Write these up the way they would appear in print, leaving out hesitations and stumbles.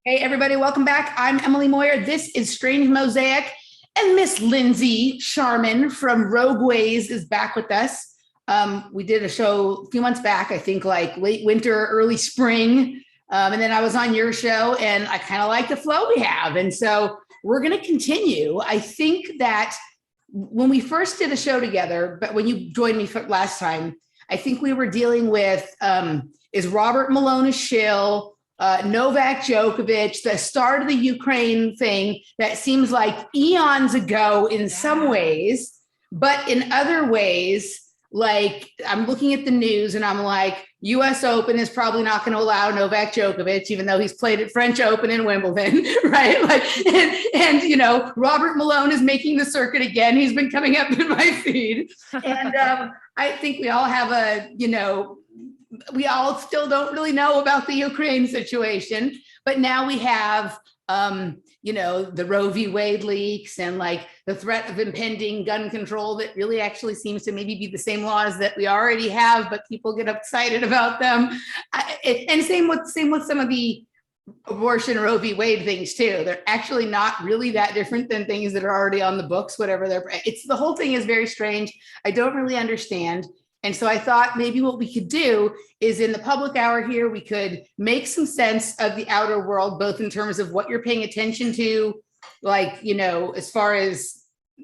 Hey, everybody, welcome back. I'm Emily Moyer. This is Strange Mosaic, and Miss Lindsey Scharmyn from Rogue Ways is back with us. We did a show a few months back, I think like late winter, early spring. And then I was on your show, and I kind of like the flow we have. And so we're going to continue. I think that when we first did a show together, but when you joined me for last time, I think we were dealing with is Robert Malone a shill? Novak Djokovic, the start of the Ukraine thing that seems like eons ago in some ways, but in other ways, like I'm looking at the news and I'm like, US Open is probably not going to allow Novak Djokovic, even though he's played at French Open and Wimbledon, right? Like, and you know, Robert Malone is making the circuit again. He's been coming up in my feed. And I think we all have we all still don't really know about the Ukraine situation, but now we have, the Roe v. Wade leaks and like the threat of impending gun control that really actually seems to maybe be the same laws that we already have, but people get excited about them. And same with some of the abortion Roe v. Wade things too. They're actually not really that different than things that are already on the books, whatever the whole thing is very strange. I don't really understand. And so I thought maybe what we could do is in the public hour here, we could make some sense of the outer world, both in terms of what you're paying attention to, like, as far as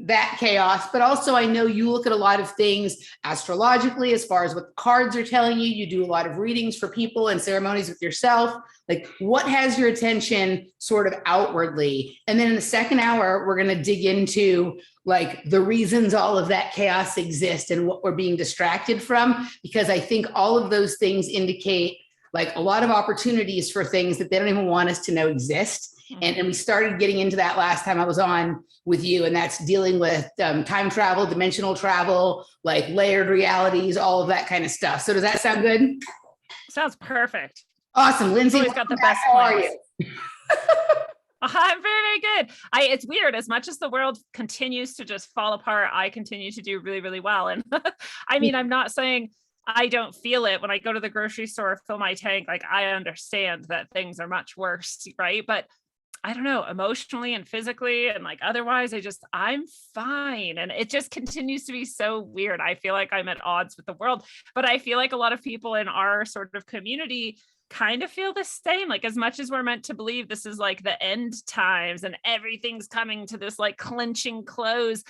that chaos, but also I know you look at a lot of things astrologically, as far as what the cards are telling you. You do a lot of readings for people and ceremonies with yourself. Like, what has your attention sort of outwardly? And then in the second hour, we're going to dig into like the reasons all of that chaos exists and what we're being distracted from, because I think all of those things indicate like a lot of opportunities for things that they don't even want us to know exist. And we started getting into that last time I was on with you, and that's dealing with time travel, dimensional travel, like layered realities, all of that kind of stuff. So does that sound good? Sounds perfect. Awesome. Lindsey, always got the best how are plans. you? I'm very, very good. It's weird. As much as the world continues to just fall apart, I continue to do really, really well. And I mean, I'm not saying I don't feel it when I go to the grocery store, fill my tank. Like, I understand that things are much worse, right? But I don't know, emotionally and physically and like otherwise, I'm fine. And it just continues to be so weird. I feel like I'm at odds with the world, but I feel like a lot of people in our sort of community kind of feel the same. Like, as much as we're meant to believe this is like the end times and everything's coming to this like clenching close,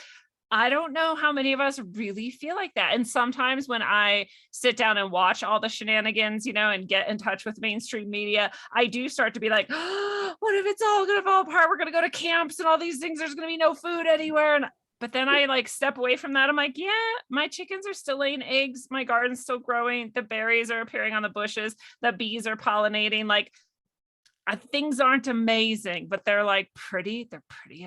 I don't know how many of us really feel like that. And sometimes when I sit down and watch all the shenanigans, and get in touch with mainstream media, I do start to be like, oh, what if it's all going to fall apart? We're going to go to camps and all these things. There's going to be no food anywhere. But then I like step away from that. I'm like, yeah, my chickens are still laying eggs. My garden's still growing. The berries are appearing on the bushes. The bees are pollinating. Like, things aren't amazing, but they're pretty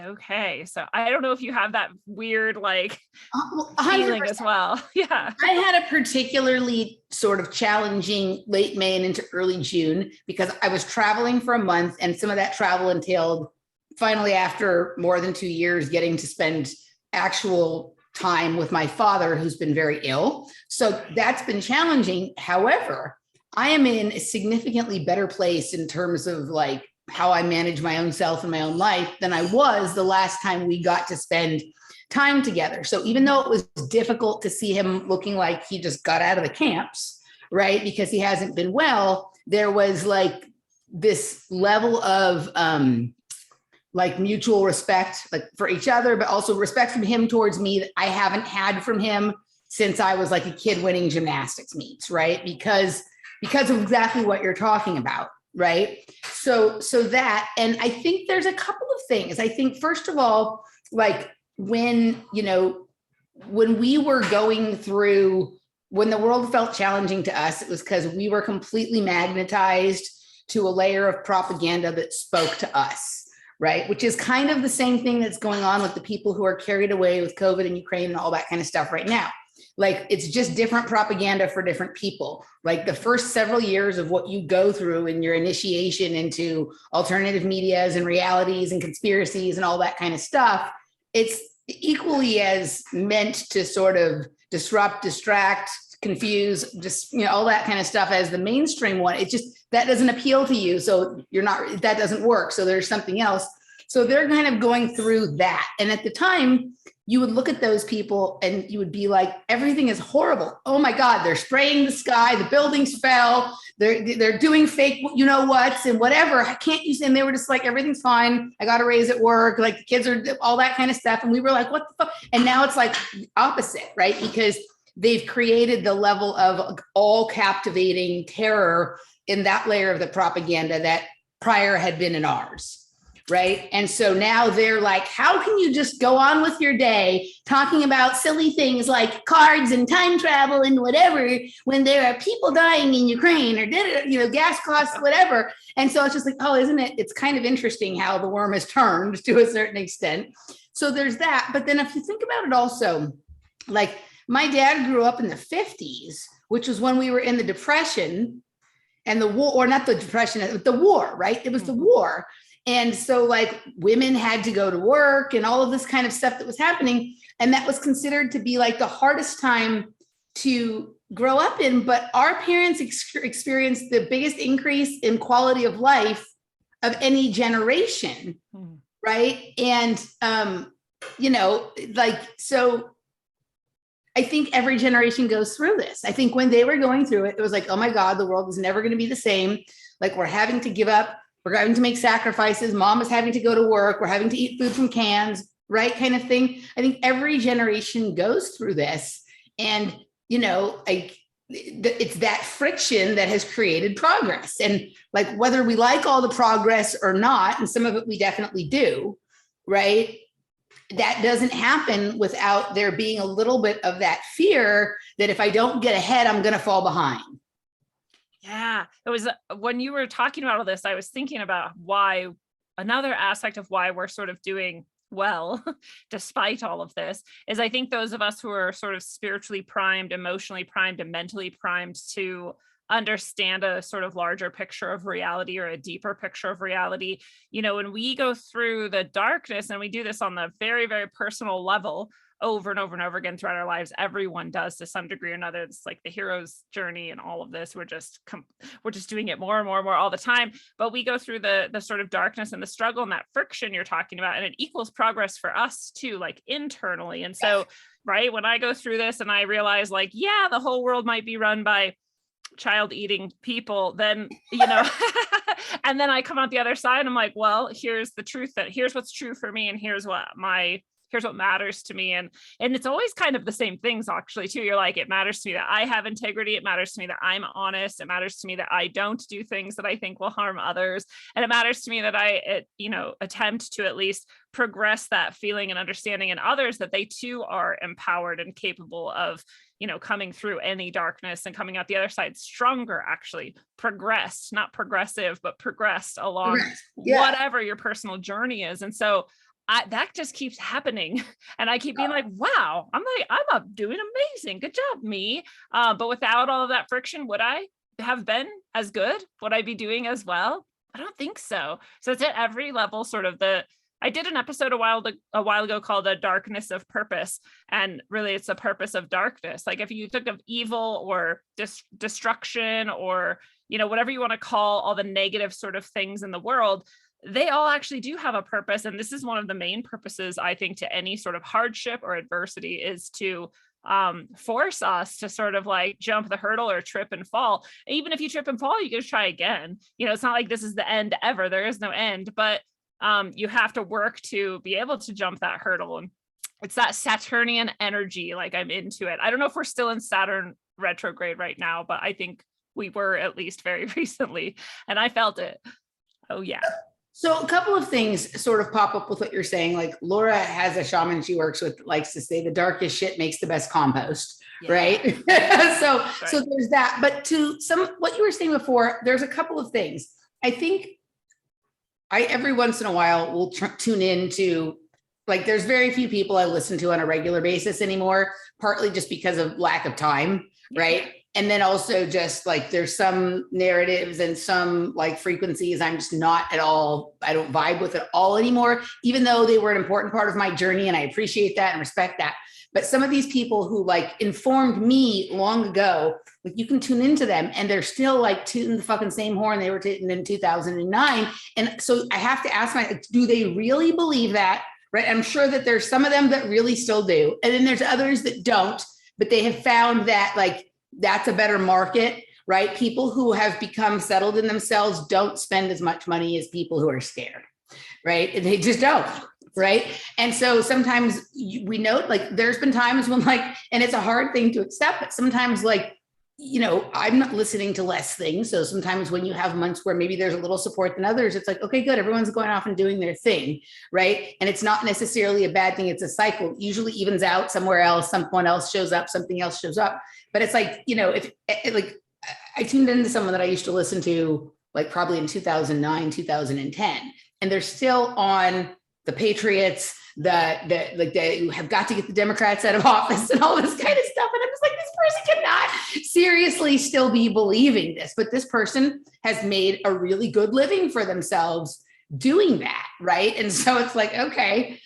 okay. So I don't know if you have that weird feeling as well. Yeah. I had a particularly sort of challenging late May and into early June because I was traveling for a month, and some of that travel entailed finally, after more than 2 years, getting to spend actual time with my father, who's been very ill. So that's been challenging. However, I am in a significantly better place in terms of like how I manage my own self and my own life than I was the last time we got to spend time together. So even though it was difficult to see him looking like he just got out of the camps, right, because he hasn't been well, there was like this level of like mutual respect, like for each other, but also respect from him towards me that I haven't had from him since I was like a kid winning gymnastics meets, right? Because of exactly what you're talking about, right? So that, and I think there's a couple of things. I think, first of all, like when we were going through, when the world felt challenging to us, it was because we were completely magnetized to a layer of propaganda that spoke to us, right? Which is kind of the same thing that's going on with the people who are carried away with COVID and Ukraine and all that kind of stuff right now. Like, it's just different propaganda for different people. Like, the first several years of what you go through in your initiation into alternative medias and realities and conspiracies and all that kind of stuff, it's equally as meant to sort of disrupt, distract, confused, just, all that kind of stuff as the mainstream one. It just, that doesn't appeal to you. So that doesn't work. So there's something else. So they're kind of going through that. And at the time, you would look at those people and you would be like, everything is horrible. Oh my God, they're spraying the sky, the buildings fell, they're doing fake, what's and whatever. Can't you see? And they were just like, everything's fine. I got a raise at work. Like the kids are all that kind of stuff. And we were like, what the fuck? And now it's like opposite, right? Because they've created the level of all captivating terror in that layer of the propaganda that prior had been in ours. Right. And so now they're like, how can you just go on with your day talking about silly things like cards and time travel and whatever, when there are people dying in Ukraine or, gas costs, whatever. And so it's just like, oh, isn't it? It's kind of interesting how the worm has turned to a certain extent. So there's that. But then if you think about it also, like my dad grew up in the 50s, which was when we were in the Depression and the war, or not the Depression, the war, right? It was the war. And so like women had to go to work and all of this kind of stuff that was happening. And that was considered to be like the hardest time to grow up in. But our parents experienced the biggest increase in quality of life of any generation. Right. And, so I think every generation goes through this. I think when they were going through it, it was like, oh my God, the world is never going to be the same. Like we're having to give up. We're having to make sacrifices. Mom is having to go to work. We're having to eat food from cans, right? Kind of thing. I think every generation goes through this. And, it's that friction that has created progress. And like, whether we like all the progress or not, and some of it we definitely do, right? That doesn't happen without there being a little bit of that fear that if I don't get ahead, I'm going to fall behind. Yeah, it was when you were talking about all this, I was thinking about another aspect of why we're sort of doing well, despite all of this, is I think those of us who are sort of spiritually primed, emotionally primed, and mentally primed to understand a sort of larger picture of reality or a deeper picture of reality, when we go through the darkness, and we do this on the very, very personal level, over and over and over again throughout our lives, everyone does to some degree or another. It's like the hero's journey and all of this. We're just doing it more and more and more all the time. But we go through the sort of darkness and the struggle and that friction you're talking about, and it equals progress for us too, like internally. And so, right, when I go through this and I realize like, yeah, the whole world might be run by child eating people, then, and then I come out the other side, I'm like, well, here's the truth, that here's what's true for me. And here's what matters to me. And it's always kind of the same things actually too. You're like, it matters to me that I have integrity. It matters to me that I'm honest. It matters to me that I don't do things that I think will harm others. And it matters to me that I, attempt to at least progress that feeling and understanding in others, that they too are empowered and capable of, coming through any darkness and coming out the other side stronger, actually progressed, not progressive, but progressed along whatever your personal journey is. And so that just keeps happening. And I keep being like, wow, I'm doing amazing. Good job, me. But without all of that friction, would I have been as good? Would I be doing as well? I don't think so. So it's at every level, sort of I did an episode a while ago called The Darkness of Purpose. And really it's a purpose of darkness. Like if you think of evil or destruction or, whatever you want to call all the negative sort of things in the world, they all actually do have a purpose. And this is one of the main purposes, I think, to any sort of hardship or adversity, is to force us to sort of like jump the hurdle or trip and fall. Even if you trip and fall, you can try again. It's not like this is the end ever. There is no end, but you have to work to be able to jump that hurdle. And it's that Saturnian energy, like I'm into it. I don't know if we're still in Saturn retrograde right now, but I think we were at least very recently, and I felt it. Oh yeah. So a couple of things sort of pop up with what you're saying. Like Laura has a shaman she works with, likes to say the darkest shit makes the best compost, right? So there's that. But to what you were saying before, there's a couple of things. I think I every once in a while will tune into, like, there's very few people I listen to on a regular basis anymore, partly just because of lack of time, right? And then also just like there's some narratives and some like frequencies I'm just not at all, I don't vibe with at all anymore, even though they were an important part of my journey and I appreciate that and respect that. But some of these people who like informed me long ago, like you can tune into them and they're still like tooting the fucking same horn they were tooting in 2009. And so I have to ask myself, do they really believe that? Right. I'm sure that there's some of them that really still do. And then there's others that don't, but they have found that like, that's a better market, right? People who have become settled in themselves don't spend as much money as people who are scared, right? And they just don't, right? And so sometimes we note like there's been times when like, and it's a hard thing to accept, but sometimes like, you know, I'm not listening to less things. So sometimes when you have months where maybe there's a little support than others, it's like, okay, good. Everyone's going off and doing their thing. Right. And it's not necessarily a bad thing. It's a cycle. It usually evens out somewhere else. Someone else shows up, something else shows up. But it's like, you know, if like I tuned into someone that I used to listen to like probably in 2009, 2010, and they're still on the Patriots, like they have got to get the Democrats out of office and all this kind of stuff. And I'm just like, this person cannot seriously still be believing this, but this person has made a really good living for themselves doing that. Right. And so it's like, okay.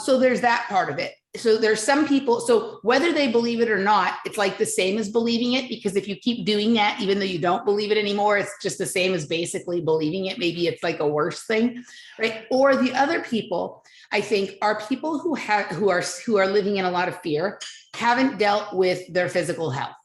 So there's that part of it. So there's some people, so whether they believe it or not, it's like the same as believing it, because if you keep doing that, even though you don't believe it anymore, it's just the same as basically believing it. Maybe it's like a worse thing, right? Or the other people, I think, are people who are living in a lot of fear, haven't dealt with their physical health.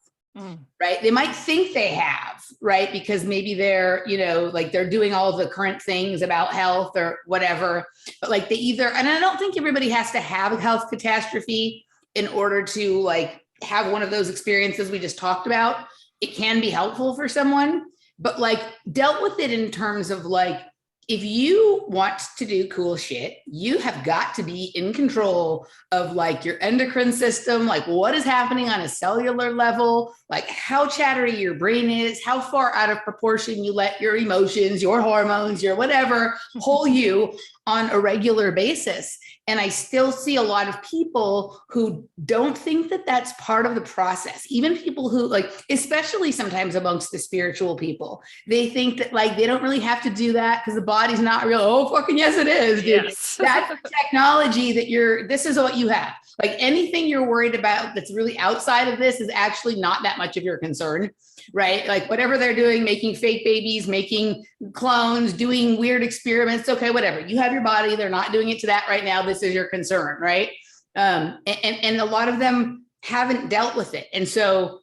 Right. They might think they have, right? Because maybe they're, you know, like they're doing all of the current things about health or whatever, but like they either, and I don't think everybody has to have a health catastrophe in order to like have one of those experiences we just talked about. It can be helpful for someone, but like dealt with it in terms of like, if you want to do cool shit, you have got to be in control of like your endocrine system, like what is happening on a cellular level, like how chattery your brain is, how far out of proportion you let your emotions, your hormones, your whatever pull you on a regular basis. And I still see a lot of people who don't think that that's part of the process. Even people who like, especially sometimes amongst the spiritual people, they think that like, they don't really have to do that because the body's not real. Oh, fucking yes, it is, dude. Yes. That's the technology that this is what you have. Like anything you're worried about that's really outside of this is actually not that much of your concern, right? Like whatever they're doing, making fake babies, making clones, doing weird experiments. Okay, whatever. You have your body. They're not doing it to that right now. This is your concern, right? And a lot of them haven't dealt with it. And so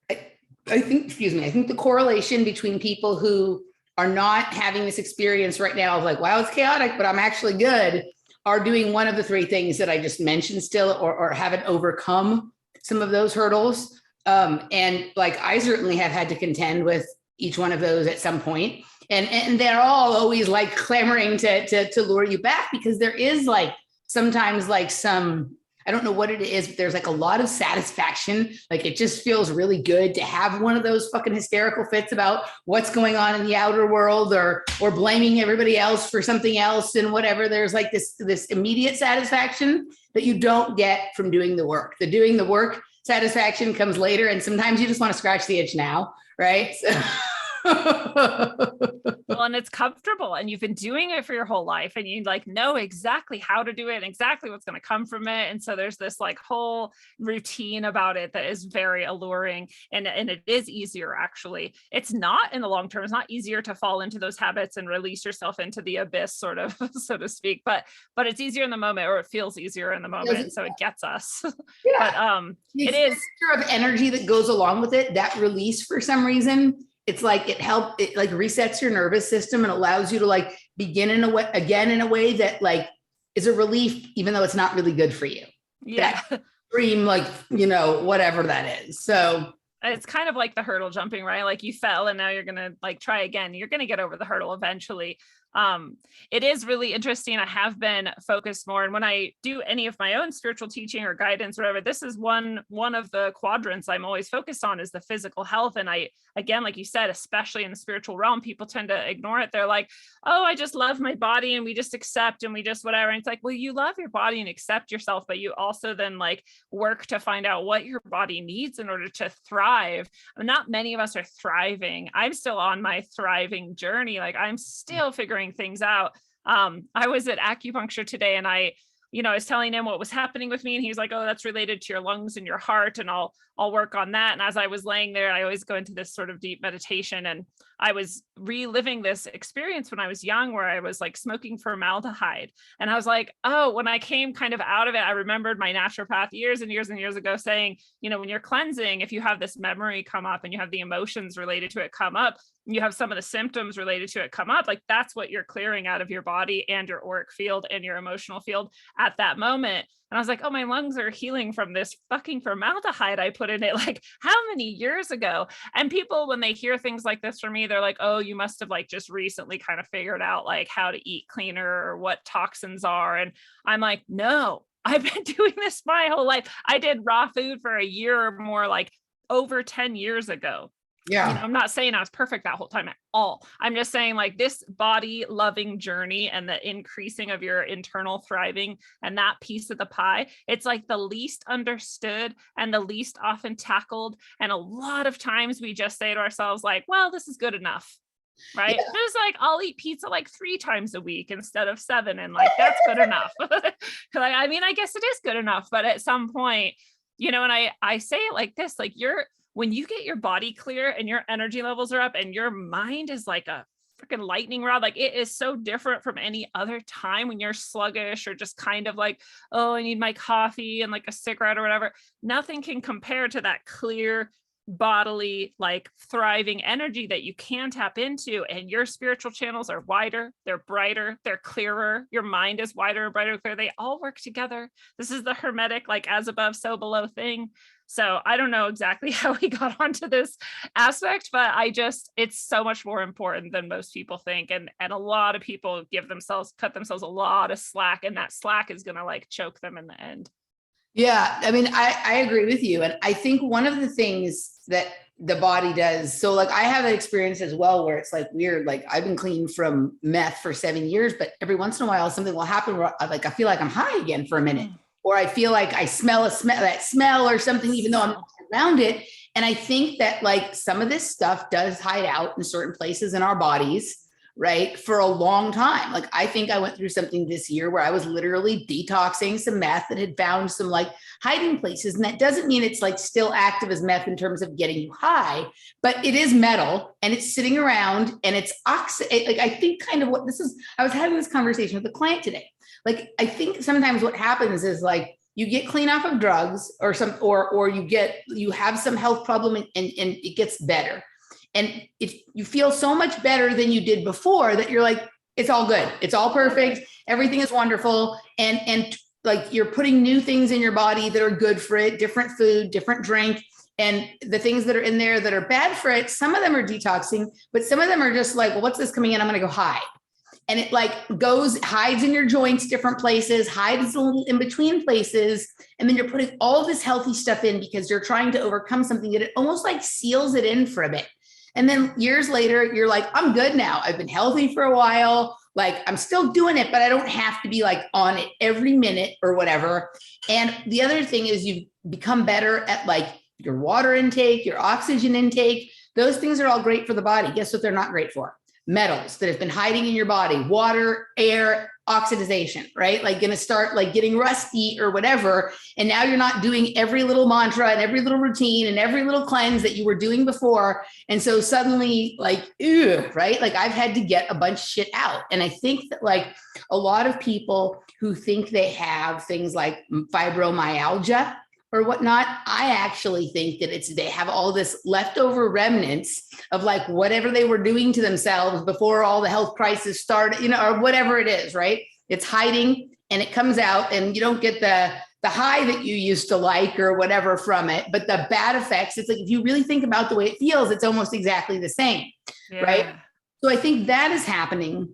I think the correlation between people who are not having this experience right now of like, wow, it's chaotic, but I'm actually good, are doing one of the three things that I just mentioned still, or haven't overcome some of those hurdles. And like, I certainly have had to contend with each one of those at some point. And they're all always like clamoring to lure you back, because there is like sometimes like some, I don't know what it is, but there's like a lot of satisfaction. Like it just feels really good to have one of those fucking hysterical fits about what's going on in the outer world, or blaming everybody else for something else and whatever. There's like this immediate satisfaction that you don't get from doing the work. The doing the work satisfaction comes later. And sometimes you just want to scratch the itch now, right? So. Well, and it's comfortable, and you've been doing it for your whole life, and you like know exactly how to do it and exactly what's going to come from it. And so there's this like whole routine about it that is very alluring, and it is easier. Actually, it's not in the long term. It's not easier to fall into those habits and release yourself into the abyss, sort of, so to speak, but it's easier in the moment, or it feels easier in the moment. So it gets us. Yeah. But it is of energy that goes along with it, that release for some reason. It's like it like resets your nervous system and allows you to like begin in a way that like is a relief, even though it's not really good for you. Yeah. That dream, like, you know, whatever that is. So it's kind of like the hurdle jumping, right? Like you fell and now you're going to like try again. You're going to get over the hurdle eventually. It is really interesting. I have been focused more, and when I do any of my own spiritual teaching or guidance, or whatever, this is one of the quadrants I'm always focused on, is the physical health. And I, again, like you said, especially in the spiritual realm, people tend to ignore it. They're like, oh, I just love my body and we just accept and we just whatever. And it's like, well, you love your body and accept yourself, but you also then like work to find out what your body needs in order to thrive. Not many of us are thriving. I'm still on my thriving journey. Like I'm still figuring things out. I was at acupuncture today, and I was telling him what was happening with me, and he was like, oh, that's related to your lungs and your heart, and I'll work on that. And as I was laying there, I always go into this sort of deep meditation, and I was reliving this experience when I was young, where I was like smoking formaldehyde. And I was like, oh, when I came kind of out of it, I remembered my naturopath years and years and years ago saying, when you're cleansing, if you have this memory come up and you have the emotions related to it come up, you have some of the symptoms related to it come up, like that's what you're clearing out of your body and your auric field and your emotional field at that moment. And I was like, oh, my lungs are healing from this fucking formaldehyde I put in it like how many years ago? And people, when they hear things like this from me, they're like, oh, you must have like just recently kind of figured out like how to eat cleaner or what toxins are. And I'm like, no, I've been doing this my whole life. I did raw food for a year or more, like over 10 years ago. Yeah. I'm not saying I was perfect that whole time at all. I'm just saying like this body loving journey and the increasing of your internal thriving and that piece of the pie, it's like the least understood and the least often tackled. And a lot of times we just say to ourselves like, well, this is good enough. Right. Yeah. It's like, I'll eat pizza like 3 times a week instead of 7. And like, that's good enough. I mean, I guess it is good enough. But at some point, and I say it like this, like when you get your body clear and your energy levels are up and your mind is like a freaking lightning rod, like it is so different from any other time when you're sluggish or just kind of like, oh, I need my coffee and like a cigarette or whatever. Nothing can compare to that clear bodily, like thriving energy that you can tap into. And your spiritual channels are wider, they're brighter, they're clearer. Your mind is wider and brighter, clear. They all work together. This is the hermetic, like as above, so below thing. So I don't know exactly how we got onto this aspect, but it's so much more important than most people think. And a lot of people cut themselves a lot of slack, and that slack is going to like choke them in the end. Yeah. I mean, I agree with you. And I think one of the things that the body does, so like I have an experience as well, where it's like weird, like I've been clean from meth for 7 years, but every once in a while, something will happen where I feel like I'm high again for a minute. Or I feel like I smell that smell or something, even though I'm not around it. And I think that like some of this stuff does hide out in certain places in our bodies, right? For a long time. Like I think I went through something this year where I was literally detoxing some meth that had found some like hiding places. And that doesn't mean it's like still active as meth in terms of getting you high, but it is metal and it's sitting around and it's like I think kind of I was having this conversation with a client today. Like, I think sometimes what happens is like you get clean off of drugs or you have some health problem and it gets better. And if you feel so much better than you did before that you're like, it's all good. It's all perfect. Everything is wonderful. And like you're putting new things in your body that are good for it, different food, different drink. And the things that are in there that are bad for it, some of them are detoxing, but some of them are just like, well, what's this coming in? I'm going to go hide. And it like hides in your joints, different places, hides a little in between places. And then you're putting all this healthy stuff in because you're trying to overcome something that it almost like seals it in for a bit. And then years later, you're like, I'm good now. I've been healthy for a while. Like I'm still doing it, but I don't have to be like on it every minute or whatever. And the other thing is you've become better at like your water intake, your oxygen intake. Those things are all great for the body. Guess what they're not great for? Metals that have been hiding in your body, water, air, oxidization, right? Like going to start like getting rusty or whatever. And now you're not doing every little mantra and every little routine and every little cleanse that you were doing before. And so suddenly like, right? Like I've had to get a bunch of shit out. And I think that like a lot of people who think they have things like fibromyalgia or whatnot, I actually think that they have all this leftover remnants of like whatever they were doing to themselves before all the health crisis started, or whatever it is, right? It's hiding and it comes out and you don't get the high that you used to like or whatever from it, but the bad effects, it's like, if you really think about the way it feels, it's almost exactly the same, right? So I think that is happening.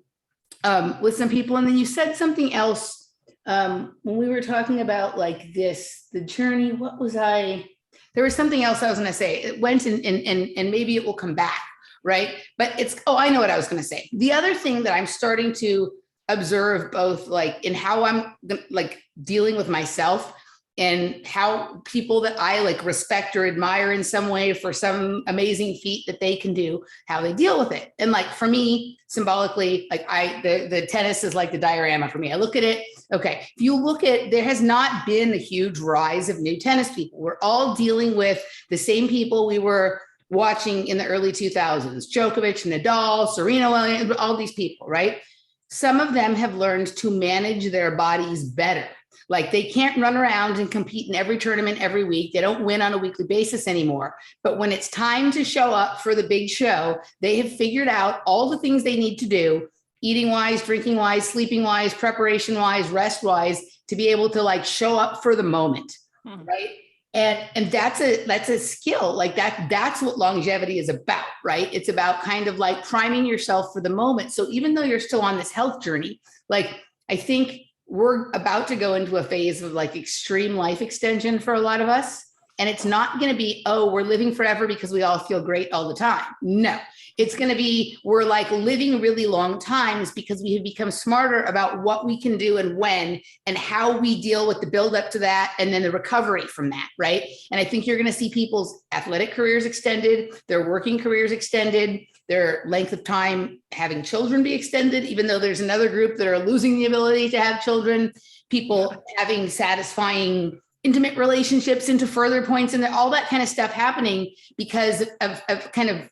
with some people. And then you said something else when we were talking about like this, the journey. What was there was something else I was going to say. It went and maybe it will come back, right? But I know what I was going to say. The other thing that I'm starting to observe both like in how I'm like dealing with myself and how people that I like respect or admire in some way for some amazing feat that they can do, how they deal with it. And like for me, symbolically, like the tennis is like the diorama for me. I look at it. Okay. If you look at, there has not been a huge rise of new tennis people. We're all dealing with the same people we were watching in the early 2000s, Djokovic, Nadal, Serena Williams, all these people, right? Some of them have learned to manage their bodies better. Like they can't run around and compete in every tournament every week. They don't win on a weekly basis anymore. But when it's time to show up for the big show, they have figured out all the things they need to do, eating wise, drinking wise, sleeping wise, preparation wise, rest wise, to be able to like show up for the moment, right? And that's a skill. Like that's what longevity is about, right? It's about kind of like priming yourself for the moment. So even though you're still on this health journey, like I think we're about to go into a phase of like extreme life extension for a lot of us. And it's not going to be, oh, we're living forever because we all feel great all the time. No, it's going to be, we're like living really long times because we have become smarter about what we can do and when, and how we deal with the buildup to that. And then the recovery from that. Right. And I think you're going to see people's athletic careers extended, their working careers extended, their length of time having children be extended, even though there's another group that are losing the ability to have children, people having satisfying intimate relationships into further points, and all that kind of stuff happening because of kind of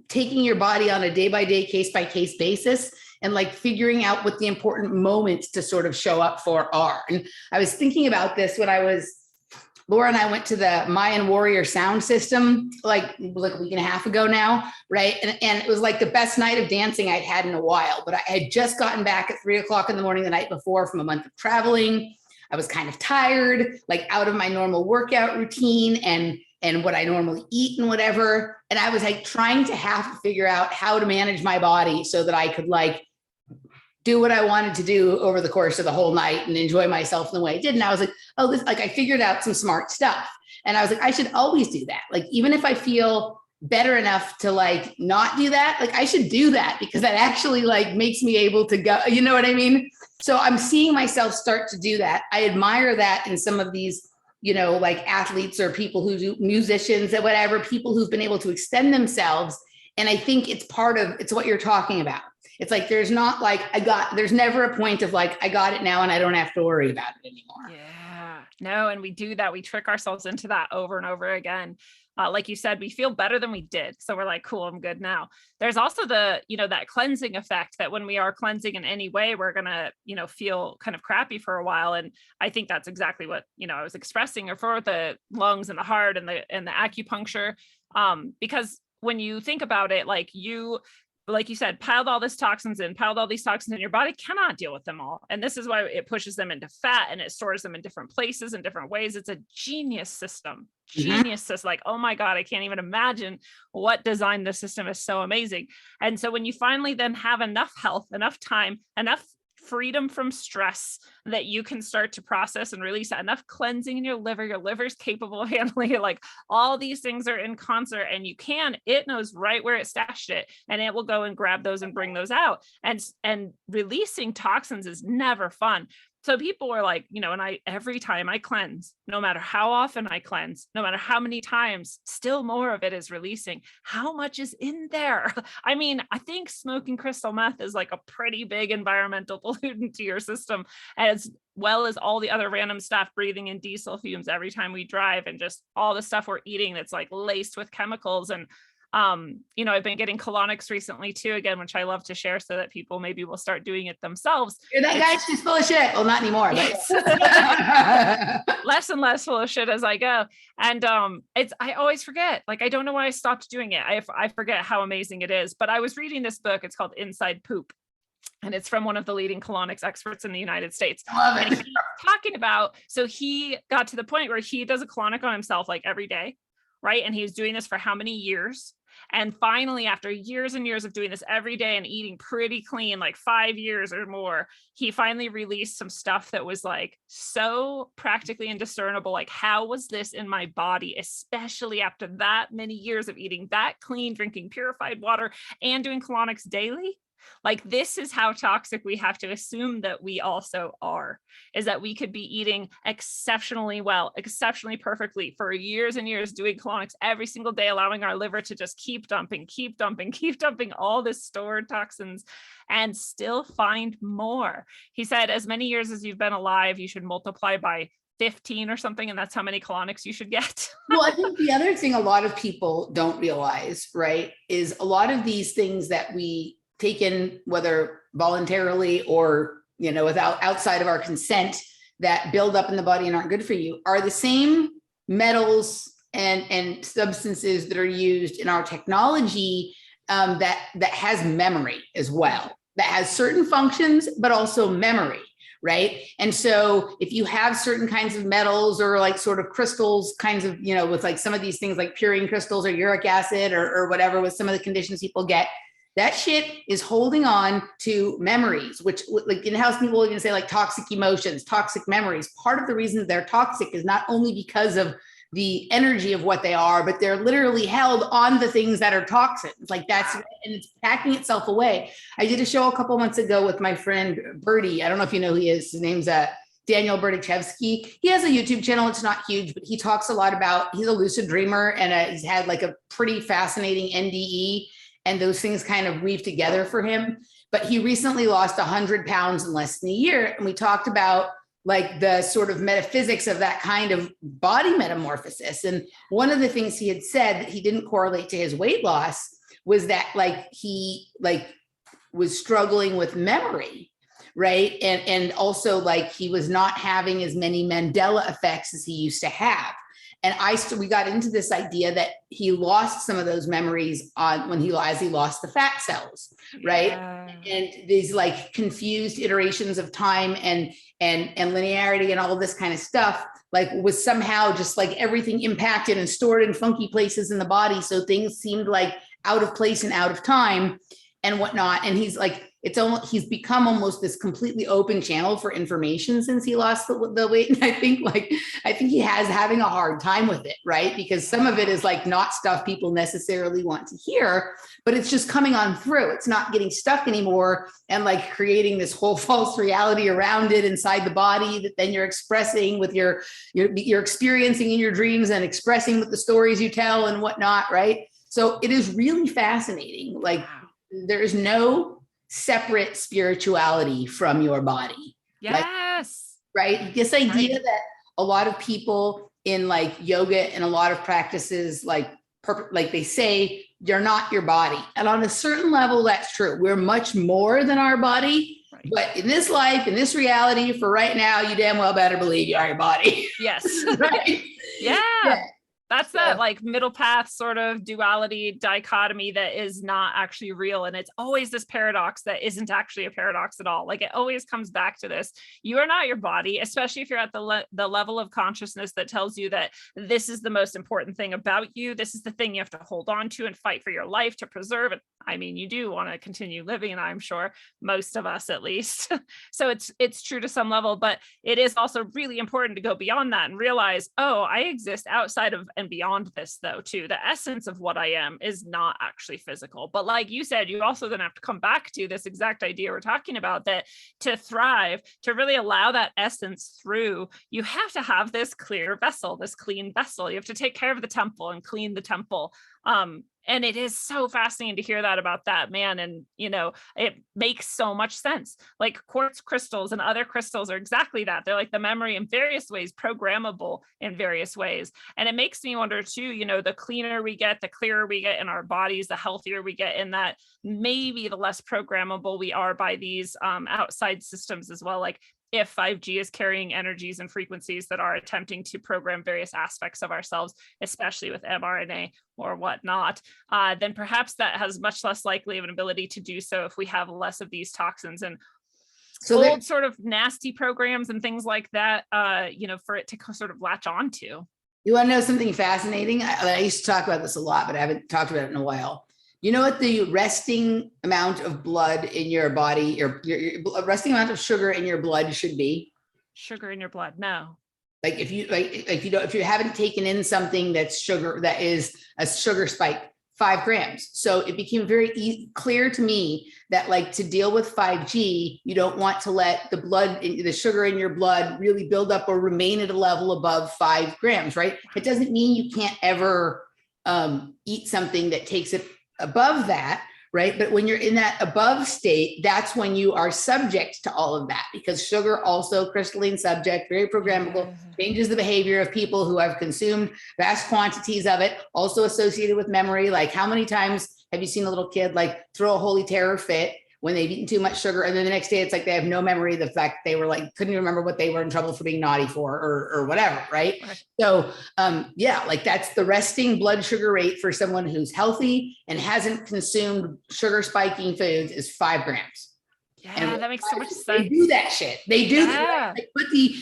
taking your body on a day-by-day, case-by-case basis and like figuring out what the important moments to sort of show up for are. And I was thinking about this when Laura and I went to the Mayan Warrior sound system like a week and a half ago now, right? And it was like the best night of dancing I'd had in a while, but I had just gotten back at 3:00 in the morning the night before from a month of traveling. I was kind of tired, like out of my normal workout routine and what I normally eat and whatever. And I was like trying to figure out how to manage my body so that I could like do what I wanted to do over the course of the whole night and enjoy myself in the way I did. And I was like, oh, I figured out some smart stuff. And I was like, I should always do that. Like, even if I feel better enough to like not do that, like I should do that because that actually like makes me able to go, you know what I mean? So I'm seeing myself start to do that. I admire that in some of these, you know, like athletes or people who do musicians or whatever, people who've been able to extend themselves. And I think it's what you're talking about. It's like, there's not like, there's never a point of like, I got it now and I don't have to worry about it anymore. Yeah, no. And we do that. We trick ourselves into that over and over again. Like you said, we feel better than we did. So we're like, cool, I'm good now. There's also that cleansing effect that when we are cleansing in any way, we're going to, feel kind of crappy for a while. And I think that's exactly what, I was expressing, or for the lungs and the heart and the acupuncture. Because when you think about it, like you said, piled all these toxins in, your body cannot deal with them all. And this is why it pushes them into fat and it stores them in different places in different ways. It's a genius system. Like, oh my God, I can't even imagine what designed the system is so amazing. And so when you finally then have enough health, enough time, enough freedom from stress that you can start to process and release enough cleansing in your liver's capable of handling it. Like, all these things are in concert, and it knows right where it stashed it, and it will go and grab those and bring those out. And releasing toxins is never fun. So people are like, and every time I cleanse, no matter how often I cleanse, no matter how many times, still more of it is releasing. How much is in there? I mean, I think smoking crystal meth is like a pretty big environmental pollutant to your system, as well as all the other random stuff, breathing in diesel fumes every time we drive, and just all the stuff we're eating that's like laced with chemicals. And I've been getting colonics recently too, again, which I love to share so that people maybe will start doing it themselves. You're that guy, she's full of shit. Well, not anymore, but less and less full of shit as I go. And I always forget, like, I don't know why I stopped doing it. I forget how amazing it is. But I was reading this book, it's called Inside Poop. And it's from one of the leading colonics experts in the United States. And he's talking about, so he got to the point where he does a colonic on himself like every day, right? And he was doing this for how many years? And finally, after years and years of doing this every day and eating pretty clean, like 5 years or more, he finally released some stuff that was like so practically indiscernible. Like, how was this in my body, especially after that many years of eating that clean, drinking purified water, and doing colonics daily? Like, this is how toxic we have to assume that we also are, is that we could be eating exceptionally well, exceptionally perfectly for years and years, doing colonics every single day, allowing our liver to just keep dumping all this stored toxins, and still find more. He said, as many years as you've been alive, you should multiply by 15 or something, and that's how many colonics you should get. Well, I think the other thing a lot of people don't realize, right, is a lot of these things that we take in, whether voluntarily or, without outside of our consent, that build up in the body and aren't good for you, are the same metals and substances that are used in our technology that has memory as well, that has certain functions, but also memory. Right. And so if you have certain kinds of metals or like sort of crystals kinds of, with like some of these things like purine crystals or uric acid or whatever, with some of the conditions people get, that shit is holding on to memories, which like in-house people even say like toxic emotions, toxic memories. Part of the reason they're toxic is not only because of the energy of what they are, but they're literally held on the things that are toxins. Like that's, and it's packing itself away. I did a show a couple months ago with my friend Bertie. I don't know if you know who he is. His name's Daniel Berdichevsky. He has a YouTube channel. It's not huge, but he talks a lot about, he's a lucid dreamer and he's had like a pretty fascinating NDE, and those things kind of weave together for him. But he recently lost 100 pounds in less than a year. And we talked about like the sort of metaphysics of that kind of body metamorphosis. And one of the things he had said that he didn't correlate to his weight loss was that like he like was struggling with memory, right? And also like he was not having as many Mandela effects as he used to have. And we got into this idea that he lost some of those memories as he lost the fat cells, right? Yeah. And these like confused iterations of time and linearity and all this kind of stuff, like was somehow just like everything impacted and stored in funky places in the body. So things seemed like out of place and out of time and whatnot. And he's like, he's become almost this completely open channel for information since he lost the weight. And I think he has having a hard time with it, right? Because some of it is like not stuff people necessarily want to hear, but it's just coming on through. It's not getting stuck anymore and like creating this whole false reality around it inside the body that then you're expressing with you're experiencing in your dreams and expressing with the stories you tell and whatnot, right? So it is really fascinating. Like there is no separate spirituality from your body. Yes. Like, right. This idea that a lot of people in like yoga and a lot of practices, like they say, you're not your body. And on a certain level, that's true. We're much more than our body. Right. But in this life, in this reality, for right now, you damn well better believe you are your body. Yes. Right? Yeah. That's that like middle path sort of duality dichotomy that is not actually real. And it's always this paradox that isn't actually a paradox at all. Like it always comes back to this. You are not your body, especially if you're at the level of consciousness that tells you that this is the most important thing about you. This is the thing you have to hold on to and fight for your life to preserve it. I mean, you do want to continue living, and I'm sure most of us at least. So it's true to some level, but it is also really important to go beyond that and realize, oh, I exist outside of and beyond this though too. The essence of what I am is not actually physical. But like you said, you also then have to come back to this exact idea we're talking about, that to thrive, to really allow that essence through, you have to have this clear vessel, this clean vessel. You have to take care of the temple and clean the temple. And it is so fascinating to hear that about that man. And, it makes so much sense. Like quartz crystals and other crystals are exactly that. They're like the memory in various ways, programmable in various ways. And it makes me wonder too, the cleaner we get, the clearer we get in our bodies, the healthier we get in that, maybe the less programmable we are by these outside systems as well. Like if 5G is carrying energies and frequencies that are attempting to program various aspects of ourselves, especially with mRNA or whatnot, then perhaps that has much less likely of an ability to do so if we have less of these toxins and old sort of nasty programs and things like that, for it to sort of latch onto. You want to know something fascinating? I used to talk about this a lot, but I haven't talked about it in a while. You know what the resting amount of blood in your body, your resting amount of sugar in your blood should be? Sugar in your blood? No. Like if you don't, if you haven't taken in something that's sugar, that is a sugar spike, 5 grams. So it became very clear to me that like to deal with 5G, you don't want to let the sugar in your blood really build up or remain at a level above 5 grams, right? It doesn't mean you can't ever eat something that takes it above that, right? But when you're in that above state, that's when you are subject to all of that, because sugar also crystalline subject, very programmable, changes the behavior of people who have consumed vast quantities of it, also associated with memory. Like how many times have you seen a little kid like throw a holy terror fit when they've eaten too much sugar, and then the next day it's like they have no memory of the fact they were like, couldn't even remember what they were in trouble for being naughty for, or whatever, right? So yeah, like that's the resting blood sugar rate for someone who's healthy and hasn't consumed sugar spiking foods is 5 grams. Yeah, and that makes so much sense. They do that shit. They do. Yeah.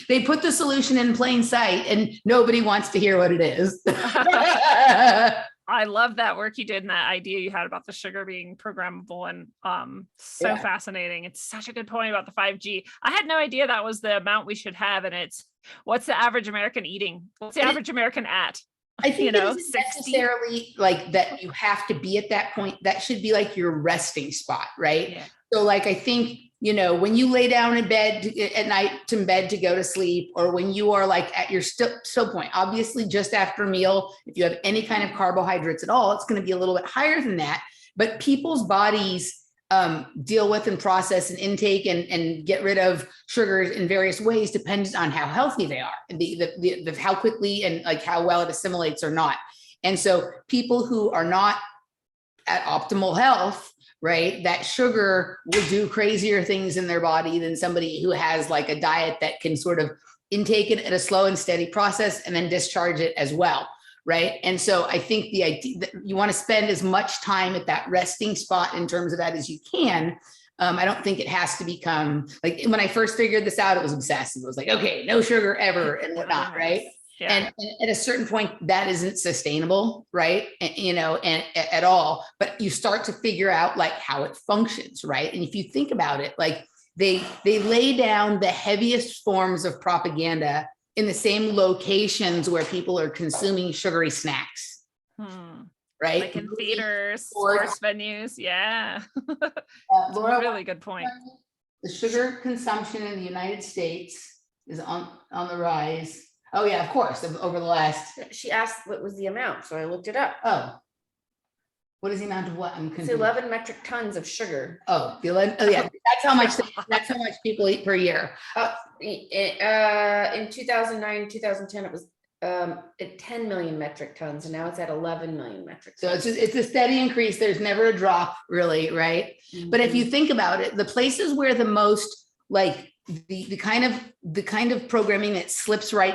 They put the solution in plain sight, and nobody wants to hear what it is. I love that work you did and that idea you had about the sugar being programmable, and so fascinating. It's such a good point about the 5G. I had no idea that was the amount we should have, and it's what's the average American eating? What's the average American at? I think it isn't necessarily like that you have to be at that point. That should be like your resting spot, right? Yeah. So like I think, you know, when you lay down in bed at night to bed to go to sleep, or when you are like at your still point, obviously just after a meal, if you have any kind of carbohydrates at all, it's going to be a little bit higher than that. But people's bodies deal with and process and intake and get rid of sugars in various ways, dependent on how healthy they are, the how quickly and like how well it assimilates or not. And so people who are not at optimal health, right, that sugar will do crazier things in their body than somebody who has like a diet that can sort of intake it at a slow and steady process and then discharge it as well, right? And so I think the idea that you want to spend as much time at that resting spot in terms of that as you can. I don't think it has to become like, when I first figured this out, it was obsessive. It was like, okay, no sugar ever and whatnot, right? Yeah. And at a certain point, that isn't sustainable, right? And, you know, and at all. But you start to figure out like how it functions, right? And if you think about it, like they lay down the heaviest forms of propaganda in the same locations where people are consuming sugary snacks, right? Like in theaters, sports venues, yeah. Laura, really good point. The sugar consumption in the United States is on the rise. Oh yeah, of course. Over the last, she asked what was the amount, so I looked it up. Oh, what is the amount of what? It's 11 metric tons of sugar. Oh, the 11. Oh yeah, that's how much. That's how much people eat per year. In 2009, 2010, it was at 10 million metric tons, and now it's at 11 million metric tons. So it's a steady increase. There's never a drop, really, right? Mm-hmm. But if you think about it, the places where the most like the kind of programming that slips right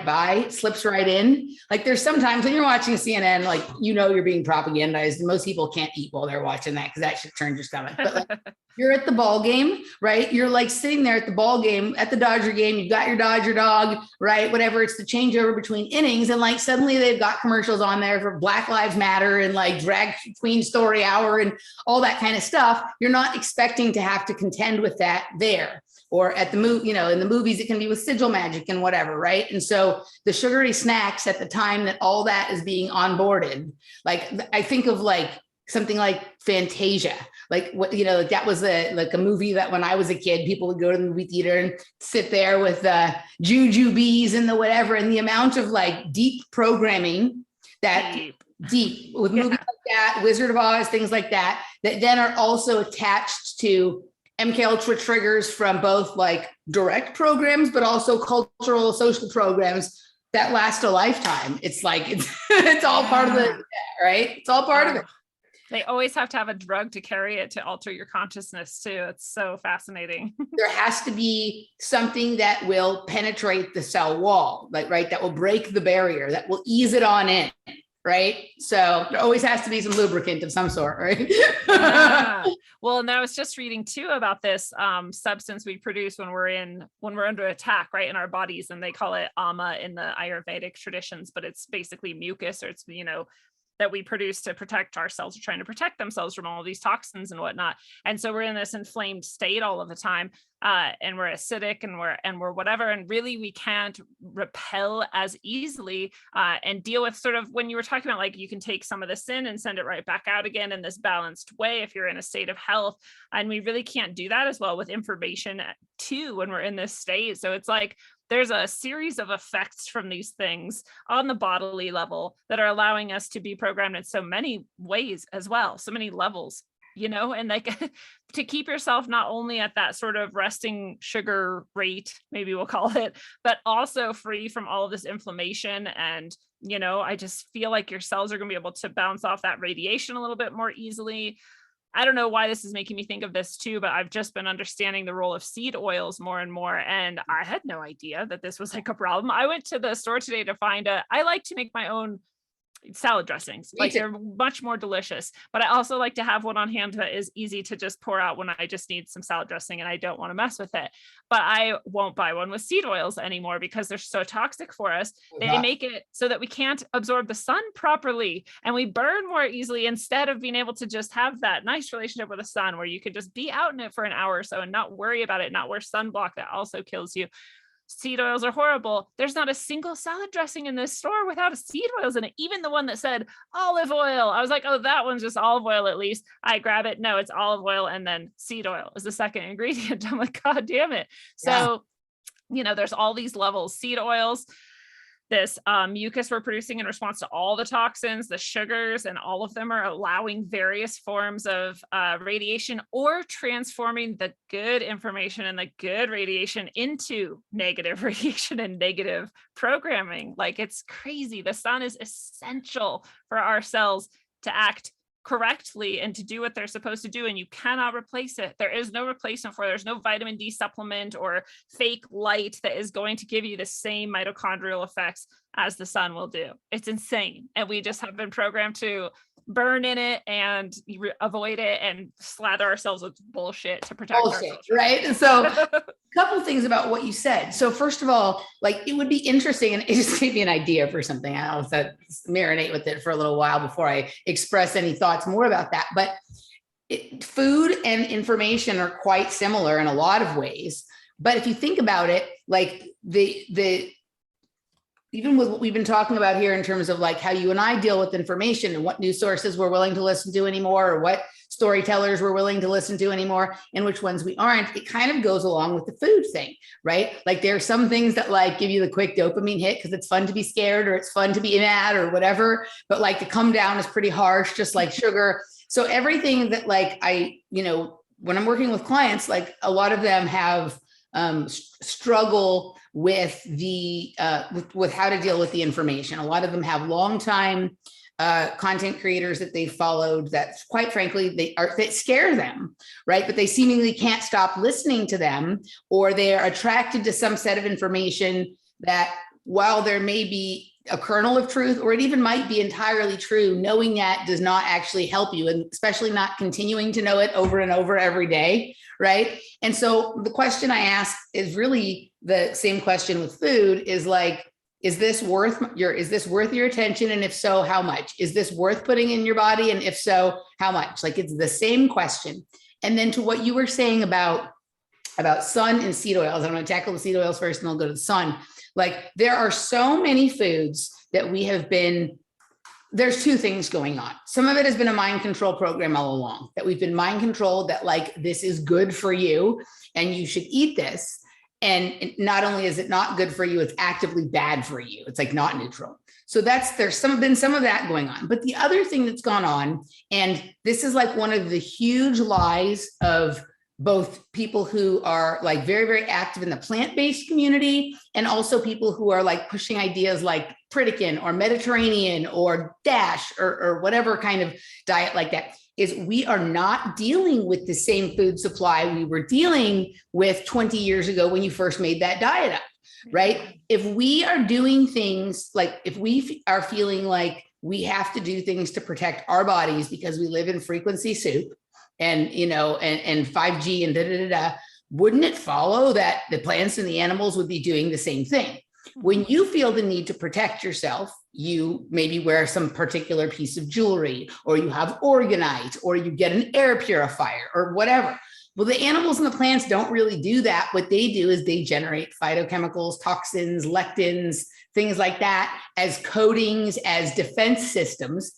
in, like there's sometimes when you're watching CNN, like, you know, you're being propagandized, and most people can't eat while they're watching that because that should turn your stomach. But like, you're at the ball game, right? You're like sitting there at the ball game, at the Dodger game, you've got your Dodger dog, right? Whatever, it's the changeover between innings, and like suddenly they've got commercials on there for Black Lives Matter and like drag queen story hour and all that kind of stuff. You're not expecting to have to contend with that there. Or at the movie, you know, in the movies, it can be with sigil magic and whatever, right? And so the sugary snacks at the time that all that is being onboarded, like I think of like something like Fantasia, like what, you know, like that was like a movie that when I was a kid, people would go to the movie theater and sit there with juju bees and the whatever, and the amount of like deep programming that deep with movies like that, Wizard of Oz, things like that, that then are also attached to MK Ultra triggers from both like direct programs, but also cultural, social programs that last a lifetime. It's like, it's all part of the, right? It's all part of it. They always have to have a drug to carry it, to alter your consciousness too. It's so fascinating. There has to be something that will penetrate the cell wall, like, right? That will break the barrier, that will ease it on in, right? So there always has to be some lubricant of some sort, right? Yeah. Well, and I was just reading too about this substance we produce when we're under attack, right, in our bodies, and they call it ama in the Ayurvedic traditions, but it's basically mucus, or it's, that we produce to protect ourselves, or trying to protect themselves from all of these toxins and whatnot. And so we're in this inflamed state all of the time, and we're acidic, and we're whatever, and really we can't repel as easily and deal with sort of, when you were talking about, like, you can take some of this in and send it right back out again in this balanced way if you're in a state of health, and we really can't do that as well with information too when we're in this state. So it's like there's a series of effects from these things on the bodily level that are allowing us to be programmed in so many ways as well, so many levels, and like to keep yourself not only at that sort of resting sugar rate, maybe we'll call it, but also free from all of this inflammation. And, I just feel like your cells are going to be able to bounce off that radiation a little bit more easily. I don't know why this is making me think of this too, but I've just been understanding the role of seed oils more and more. And I had no idea that this was like a problem. I went to the store today to find I like to make my own salad dressings. Like, they're much more delicious, but I also like to have one on hand that is easy to just pour out when I just need some salad dressing and I don't want to mess with it. But I won't buy one with seed oils anymore because they're so toxic for us. They make it so that we can't absorb the sun properly and we burn more easily, instead of being able to just have that nice relationship with the sun where you could just be out in it for an hour or so and not worry about it, not wear sunblock that also kills you. Seed oils are horrible. There's not a single salad dressing in this store without a seed oils in it. Even the one that said olive oil, I was like, oh, that one's just olive oil at least. I grab it. No, it's olive oil, and then seed oil is the second ingredient. I'm like, God damn it. So, there's all these levels. Seed oils, this mucus we're producing in response to all the toxins, the sugars, and all of them are allowing various forms of radiation, or transforming the good information and the good radiation into negative radiation and negative programming. Like, it's crazy. The sun is essential for our cells to act correctly and to do what they're supposed to do, and you cannot replace it. There is no replacement for it. There's no vitamin D supplement or fake light that is going to give you the same mitochondrial effects as the sun will do. It's insane, and we just have been programmed to burn in it and avoid it and slather ourselves with bullshit to protect ourselves. Right? And so a couple things about what you said. So first of all, like, it would be interesting, and it just gave me an idea for something. I'll have to marinate with it for a little while before I express any thoughts more about that. But food and information are quite similar in a lot of ways. But if you think about it, like even with what we've been talking about here in terms of like how you and I deal with information and what news sources we're willing to listen to anymore, or what storytellers we're willing to listen to anymore and which ones we aren't, it kind of goes along with the food thing, right? Like, there are some things that like give you the quick dopamine hit because it's fun to be scared or it's fun to be mad or whatever, but like the come down is pretty harsh, just like sugar. So everything that like when I'm working with clients, like a lot of them have struggle with with how to deal with the information. A lot of them have long time content creators that they followed that, quite frankly, that scare them, right? But they seemingly can't stop listening to them, or they're attracted to some set of information that, while there may be a kernel of truth, or it even might be entirely true, knowing that does not actually help you, and especially not continuing to know it over and over every day, right? And so the question I ask is really the same question with food, is like, is this worth your attention? And if so, how much? Is this worth putting in your body? And if so, how much? Like, it's the same question. And then to what you were saying about sun and seed oils, I'm going to tackle the seed oils first and I'll go to the sun. Like, there are so many foods that there's two things going on. Some of it has been a mind control program all along, that we've been mind controlled that like, this is good for you and you should eat this. And not only is it not good for you, it's actively bad for you. It's like not neutral. So there's been some of that going on. But the other thing that's gone on, and this is like one of the huge lies of both people who are like very, very active in the plant-based community, and also people who are like pushing ideas like Pritikin or Mediterranean or DASH or whatever kind of diet like that, is we are not dealing with the same food supply we were dealing with 20 years ago when you first made that diet up, right? If we are doing things like, if we are feeling like we have to do things to protect our bodies because we live in frequency soup and, and 5G and wouldn't it follow that the plants and the animals would be doing the same thing? When you feel the need to protect yourself, you maybe wear some particular piece of jewelry, or you have organite, or you get an air purifier or whatever. Well, the animals and the plants don't really do that. What they do is they generate phytochemicals, toxins, lectins, things like that as coatings, as defense systems.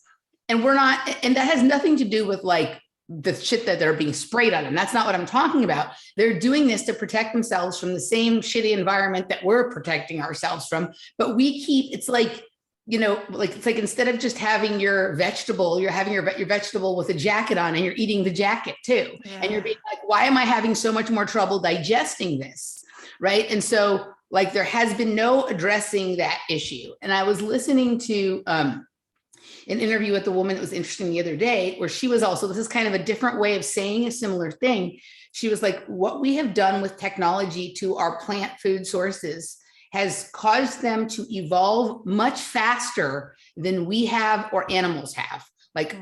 And that has nothing to do with like the shit that they're being sprayed on. And that's not what I'm talking about. They're doing this to protect themselves from the same shitty environment that we're protecting ourselves from. But it's like, it's like instead of just having your vegetable, you're having your vegetable with a jacket on and you're eating the jacket too. Yeah. And you're being like, why am I having so much more trouble digesting this? Right. And so like there has been no addressing that issue. And I was listening to an interview with a woman that was interesting the other day, where she was also, this is kind of a different way of saying a similar thing. She was like, what we have done with technology to our plant food sources has caused them to evolve much faster than we have or animals have.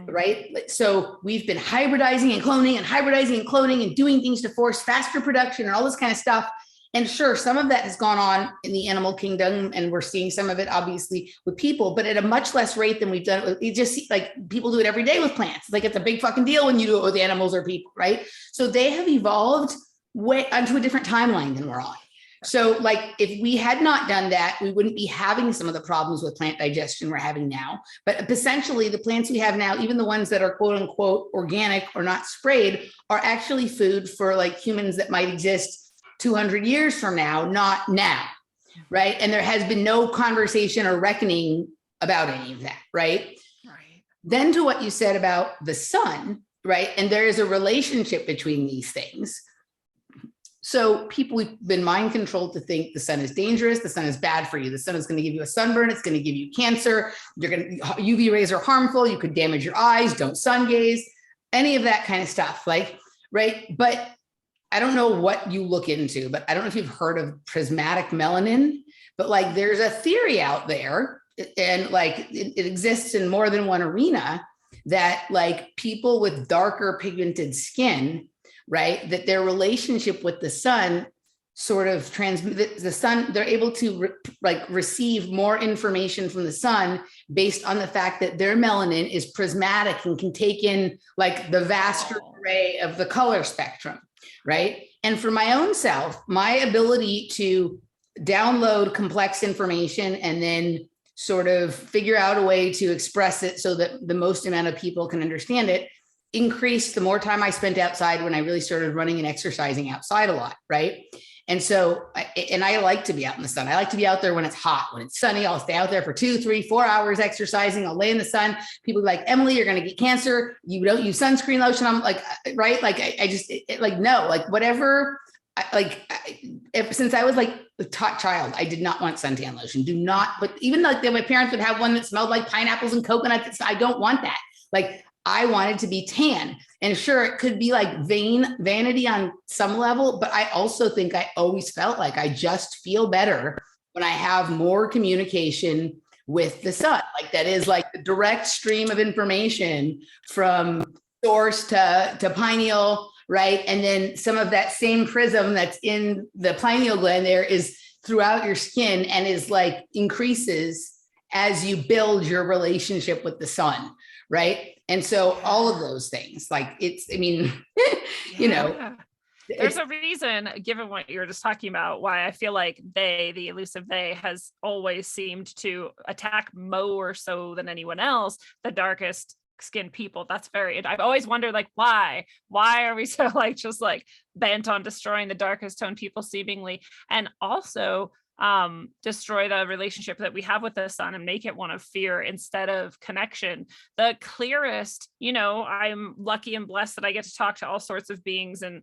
Right? So we've been hybridizing and cloning and doing things to force faster production and all this kind of stuff. And sure, some of that has gone on in the animal kingdom, and we're seeing some of it obviously with people, but at a much less rate than we've done. You just see, like, people do it every day with plants. It's like it's a big fucking deal when you do it with animals or people, right? So they have evolved way onto a different timeline than we're on. So like if we had not done that, we wouldn't be having some of the problems with plant digestion we're having now. But essentially the plants we have now, even the ones that are quote unquote organic or not sprayed, are actually food for like humans that might exist 200 years from now, not now, right? And there has been no conversation or reckoning about any of that, right? Right. Then to what you said about the sun, right? And there is a relationship between these things. So people have been mind controlled to think the sun is dangerous, the sun is bad for you, the sun is going to give you a sunburn, it's going to give you cancer, UV rays are harmful, you could damage your eyes, don't sun gaze, any of that kind of stuff, like, right? But I don't know what you look into, but I don't know if you've heard of prismatic melanin, but like there's a theory out there, and like it exists in more than one arena, that like people with darker pigmented skin, right, that their relationship with the sun sort of transmit the sun, they're able to receive more information from the sun based on the fact that their melanin is prismatic and can take in like the vast array of the color spectrum. Right. And for my own self, my ability to download complex information and then sort of figure out a way to express it so that the most amount of people can understand it increased the more time I spent outside when I really started running and exercising outside a lot. Right. And so, I like to be out in the sun. I like to be out there when it's hot, when it's sunny. I'll stay out there for 2, 3, 4 hours exercising. I'll lay in the sun. People are like, Emily, you're going to get cancer. You don't use sunscreen lotion. I'm like, right. Like, I just like, no, like whatever. Since I was like a taught child, I did not want suntan lotion. Do not, but even like my parents would have one that smelled like pineapples and coconuts. I don't want that. Like, I wanted to be tan. And sure, it could be like vanity on some level, but I also think I always felt like I just feel better when I have more communication with the sun. Like that is like the direct stream of information from source to pineal, right? And then some of that same prism that's in the pineal gland there is throughout your skin and is like increases as you build your relationship with the sun, right? And so all of those things, like it's, I mean, there's a reason, given what you were just talking about, why I feel like the elusive they, has always seemed to attack more so than anyone else, the darkest skinned people. I've always wondered, like, why are we so like, just like bent on destroying the darkest tone people seemingly, and also destroy the relationship that we have with the sun and make it one of fear instead of connection. The clearest, I'm lucky and blessed that I get to talk to all sorts of beings and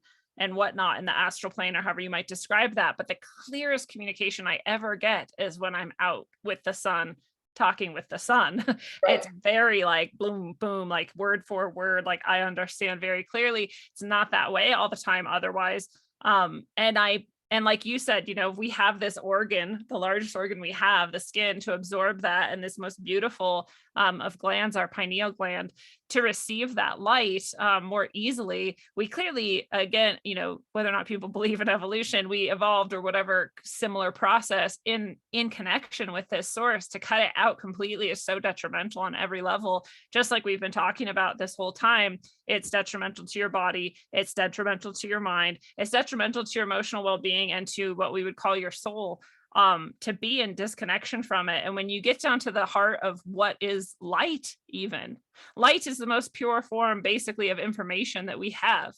whatnot in the astral plane, or however you might describe that. But the clearest communication I ever get is when I'm out with the sun, talking with the sun. Right. It's very like boom, boom, like word for word. Like I understand very clearly. It's not that way all the time otherwise. And And like you said, you know, we have this organ, the largest organ we have, the skin, to absorb that, and this most beautiful of glands, our pineal gland, to receive that light more easily. We clearly, again, you know, whether or not people believe in evolution, we evolved or whatever similar process in connection with this source. To cut it out completely is so detrimental on every level. Just like we've been talking about this whole time, it's detrimental to your body, it's detrimental to your mind, it's detrimental to your emotional well-being and to what we would call your soul. To be in disconnection from it. And when you get down to the heart of what is light, even light is the most pure form basically of information that we have,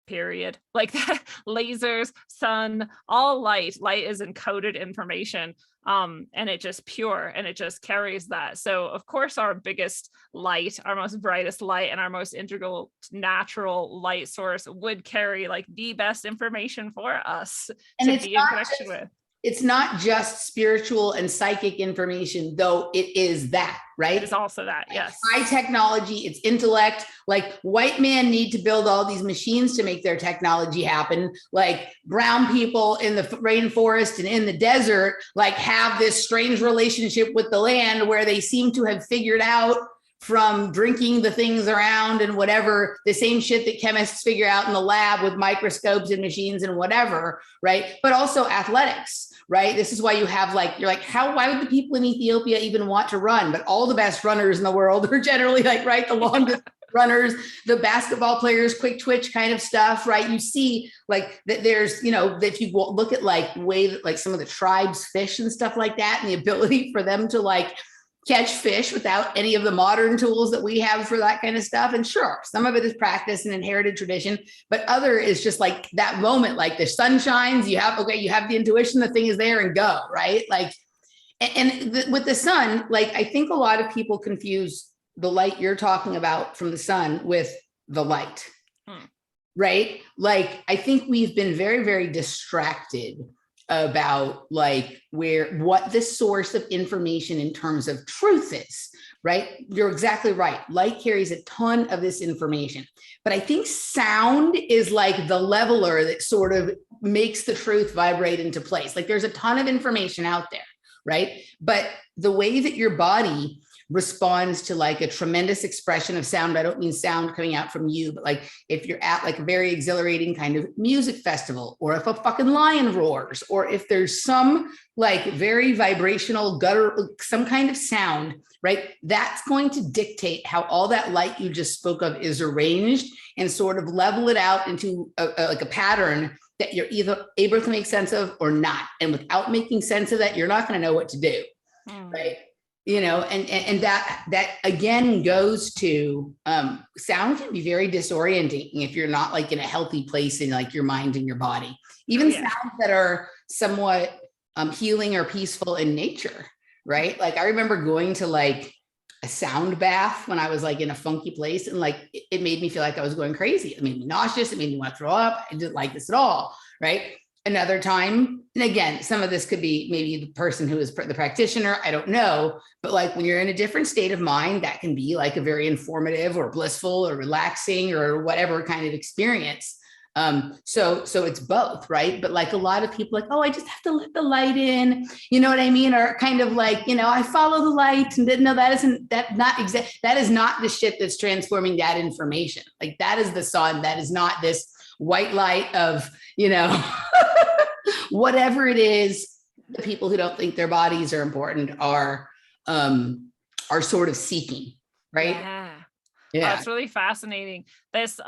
period. Like that, lasers, sun, all light is encoded information. And it just pure, and it just carries that. So of course our biggest light, our most brightest light, and our most integral natural light source would carry like the best information for us to be in connection with. It's not just spiritual and psychic information, though it is that, right? It's also that, yes. High technology, it's intellect. Like white men need to build all these machines to make their technology happen. Like brown people in the rainforest and in the desert, like have this strange relationship with the land where they seem to have figured out from drinking the things around and whatever, the same shit that chemists figure out in the lab with microscopes and machines and whatever, right? But also athletics, right? This is why you have like, you're like, why would the people in Ethiopia even want to run? But all the best runners in the world are generally like, right, the longest runners, the basketball players, quick twitch kind of stuff, right? You see like that there's, you know, if you look at like way that like some of the tribes fish and stuff like that, and the ability for them to like catch fish without any of the modern tools that we have for that kind of stuff. And sure, some of it is practice and inherited tradition, but other is just like that moment, like the sun shines, you have the intuition, the thing is there and go, right? Like, with the sun, like, I think a lot of people confuse the light you're talking about from the sun with the light, right? Like, I think we've been very, very distracted about like what the source of information in terms of truth is, right? You're exactly right. Light carries a ton of this information, but I think sound is like the leveler that sort of makes the truth vibrate into place. Like there's a ton of information out there, right? But the way that your body responds to like a tremendous expression of sound. I don't mean sound coming out from you, but like if you're at like a very exhilarating kind of music festival, or if a fucking lion roars, or if there's some like very vibrational gutter, some kind of sound, right? That's going to dictate how all that light you just spoke of is arranged and sort of level it out into like a pattern that you're either able to make sense of or not. And without making sense of that, you're not going to know what to do, right? You know, and that again goes to sound can be very disorienting if you're not like in a healthy place in like your mind and your body. Even sounds that are somewhat healing or peaceful in nature, right? Like I remember going to like a sound bath when I was like in a funky place, and like it made me feel like I was going crazy. It made me nauseous. It made me want to throw up. I didn't like this at all, right? Another time, and again, some of this could be maybe the person who is the practitioner, I don't know, but like when you're in a different state of mind, that can be like a very informative or blissful or relaxing or whatever kind of experience. So it's both, right? But like a lot of people like, oh, I just have to let the light in, you know what I mean? Or kind of like, you know, I follow the light and didn't know that is not the shit that's transforming that information. Like that is the sun. That is not this white light of, you know, whatever it is. The people who don't think their bodies are important are sort of seeking, right? Yeah. It's really fascinating. This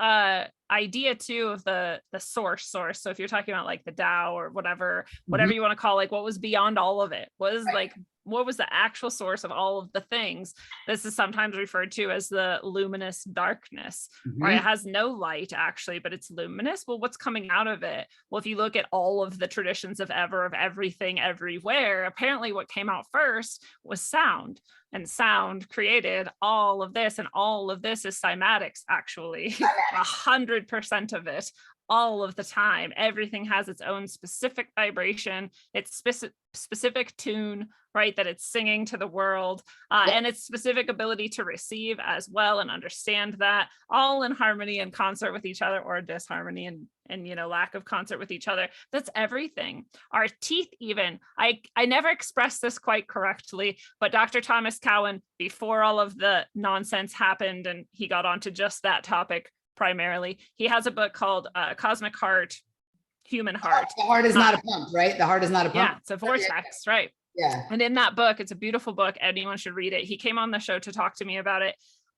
idea too of the source. So if you're talking about like the Tao or whatever you want to call, like what was beyond all of it, what was the actual source of all of the things? This is sometimes referred to as the luminous darkness, right? It has no light actually, but it's luminous. Well, what's coming out of it? Well, if you look at all of the traditions of everything, everywhere, apparently what came out first was sound. And sound created all of this, and all of this is cymatics, actually. 100% of it, all of the time. Everything has its own specific vibration, its specific tune, right, that it's singing to the world, and its specific ability to receive as well and understand that, all in harmony and concert with each other, or disharmony and lack of concert with each other. That's everything. Our teeth, even, I never expressed this quite correctly, but Dr. Thomas Cowan, before all of the nonsense happened and he got onto just that topic primarily, he has a book called Cosmic Heart, Human Heart. The heart is not a pump, right? The heart is not a pump. Yeah, it's a vortex, right? Yeah. And in that book, it's a beautiful book. Anyone should read it. He came on the show to talk to me about it,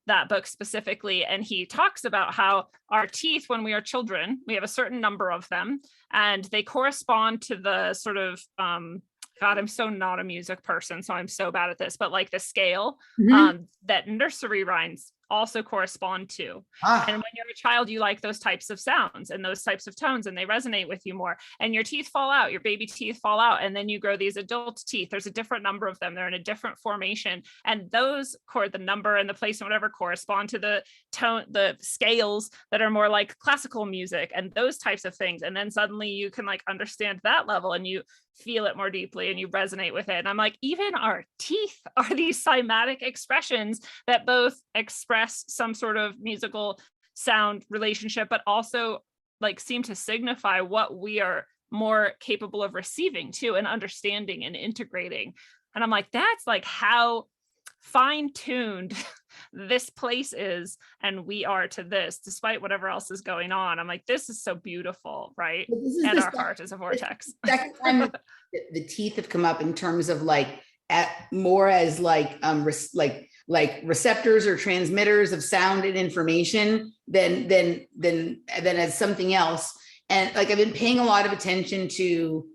that book specifically. And he talks about how our teeth, when we are children, we have a certain number of them, and they correspond to the sort of, God, I'm so not a music person, so I'm so bad at this, but like the scale that nursery rhymes also correspond to. And when you're a child, you like those types of sounds and those types of tones, and they resonate with you more, and your teeth fall out, your baby teeth fall out, and then you grow these adult teeth. There's a different number of them. They're in a different formation, and those the number and the place and whatever correspond to the tone, the scales that are more like classical music and those types of things. And then suddenly you can like understand that level, and you feel it more deeply and you resonate with it. And I'm like, even our teeth are these cymatic expressions that both express some sort of musical sound relationship, but also like seem to signify what we are more capable of receiving too, and understanding and integrating. And I'm like, that's like how fine-tuned this place is, and we are to this, despite whatever else is going on. I'm like, this is so beautiful, right? And our heart is a vortex. Second time the teeth have come up in terms of like more as like receptors or transmitters of sound and information than as something else. And like I've been paying a lot of attention to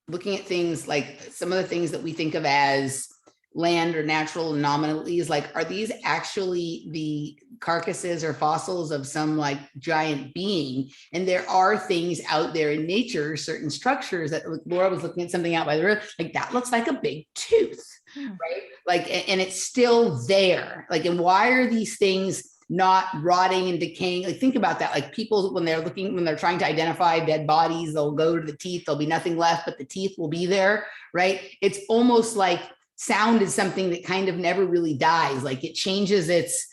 looking at things like some of the things that we think of as land or natural anomalies. Like, are these actually the carcasses or fossils of some like giant being? And there are things out there in nature, certain structures that Laura was looking at something out by the road, like that looks like a big tooth, right? Like, and it's still there. Like, and why are these things not rotting and decaying? Like, think about that. Like people, when they're trying to identify dead bodies, they'll go to the teeth, there'll be nothing left, but the teeth will be there, right? It's almost like sound is something that kind of never really dies. Like it changes its,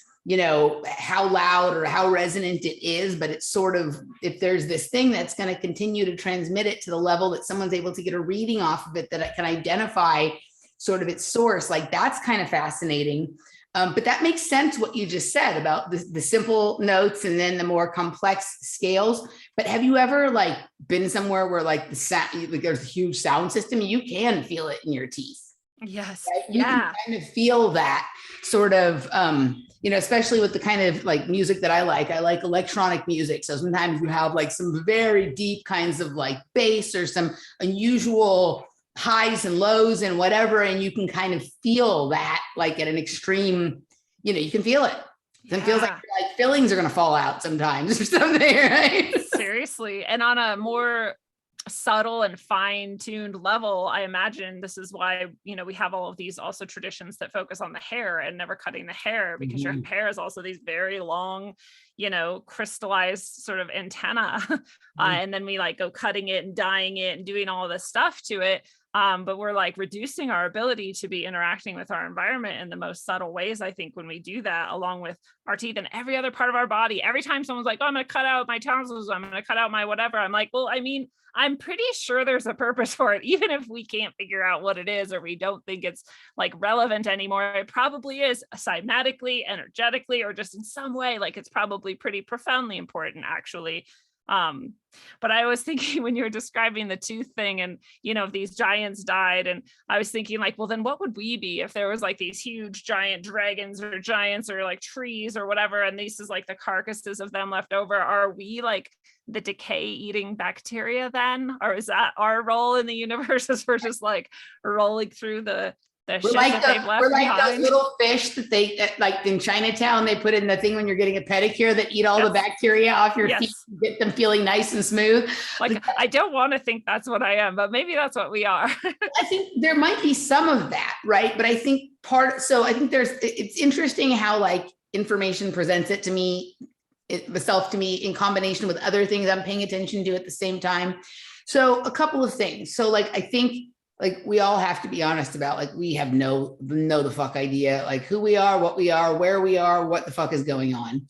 how loud or how resonant it is, but it's sort of, if there's this thing that's going to continue to transmit it to the level that someone's able to get a reading off of it, that it can identify sort of its source, like that's kind of fascinating. But that makes sense what you just said about the simple notes and then the more complex scales. But have you ever like been somewhere where like the sound, like there's a huge sound system, you can feel it in your teeth? Yes. Right? You can kind of feel that sort of, especially with the kind of like music that I like electronic music. So sometimes you have like some very deep kinds of like bass or some unusual highs and lows and whatever. And you can kind of feel that like at an extreme, you can feel it. It feels like fillings are going to fall out sometimes or something, right? Seriously. And on a more subtle and fine-tuned level, I imagine this is why we have all of these also traditions that focus on the hair and never cutting the hair, because your hair is also these very long crystallized sort of antenna, and then we like go cutting it and dyeing it and doing all this stuff to it, but we're like reducing our ability to be interacting with our environment in the most subtle ways, I think, when we do that, along with our teeth and every other part of our body. Every time someone's like, oh, I'm going to cut out my tonsils, I'm going to cut out my whatever, I'm like, well, I mean, I'm pretty sure there's a purpose for it, even if we can't figure out what it is, or we don't think it's like relevant anymore. It probably is cymatically, energetically, or just in some way, like it's probably pretty profoundly important, actually. But I was thinking when you were describing the tooth thing and, if these giants died, and I was thinking like, well, then what would we be if there was like these huge giant dragons or giants or like trees or whatever, and this is like the carcasses of them left over? Are we like the decay eating bacteria then? Or is that our role in the universe, as we're just like rolling through the shit that they've left behind? Those little fish that they, like in Chinatown, they put in the thing when you're getting a pedicure that eat all the bacteria off your feet, get them feeling nice and smooth. Like, I don't want to think that's what I am, but maybe that's what we are. I think there might be some of that, right? But I think it's interesting how like information presents it to me itself to me in combination with other things I'm paying attention to at the same time. So a couple of things. So like, I think like we all have to be honest about like, we have no the fuck idea, like who we are, what we are, where we are, what the fuck is going on.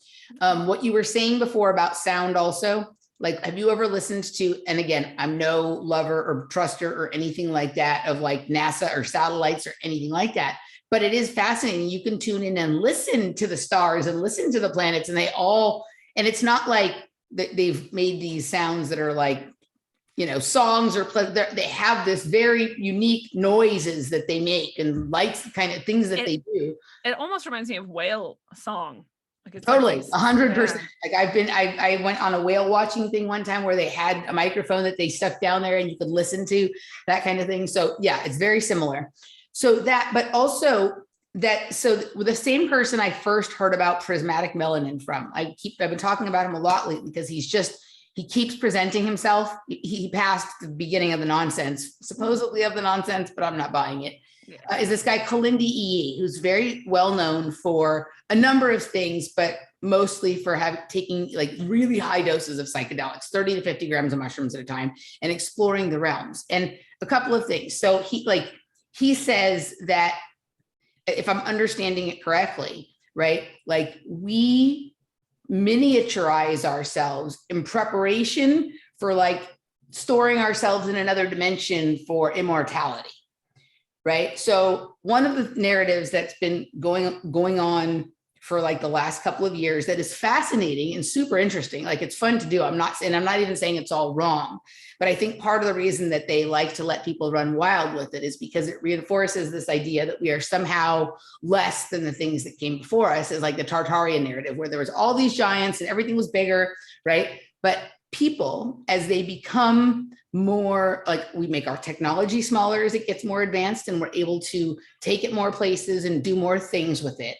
What you were saying before about sound also, like, have you ever listened to, and again, I'm no lover or truster or anything like that of like NASA or satellites or anything like that, but it is fascinating. You can tune in and listen to the stars and listen to the planets, and they all, and it's not like they've made these sounds that are like, you know, songs or they have this very unique noises that they make and lights, kind of things that they do. It almost reminds me of whale song. Like it's totally, like 100%. Like I went on a whale watching thing one time where they had a microphone that they stuck down there and you could listen to that kind of thing. So yeah, it's very similar. So that, but also that, so the same person I first heard about prismatic melanin from, I've been talking about him a lot lately because he keeps presenting himself. He passed the beginning of the nonsense, supposedly of the nonsense, but I'm not buying it. Is this guy Kalindi E, who's very well known for a number of things, but mostly for taking like really high doses of psychedelics, 30 to 50 grams of mushrooms at a time, and exploring the realms. And a couple of things. So he says that, if I'm understanding it correctly, right? Like we miniaturize ourselves in preparation for like storing ourselves in another dimension for immortality, right? So one of the narratives that's been going on for like the last couple of years that is fascinating and super interesting, like it's fun to do. I'm not even saying it's all wrong, but I think part of the reason that they like to let people run wild with it is because it reinforces this idea that we are somehow less than the things that came before us, is like the Tartarian narrative where there was all these giants and everything was bigger, right? But people, as they become more, like we make our technology smaller as it gets more advanced and we're able to take it more places and do more things with it.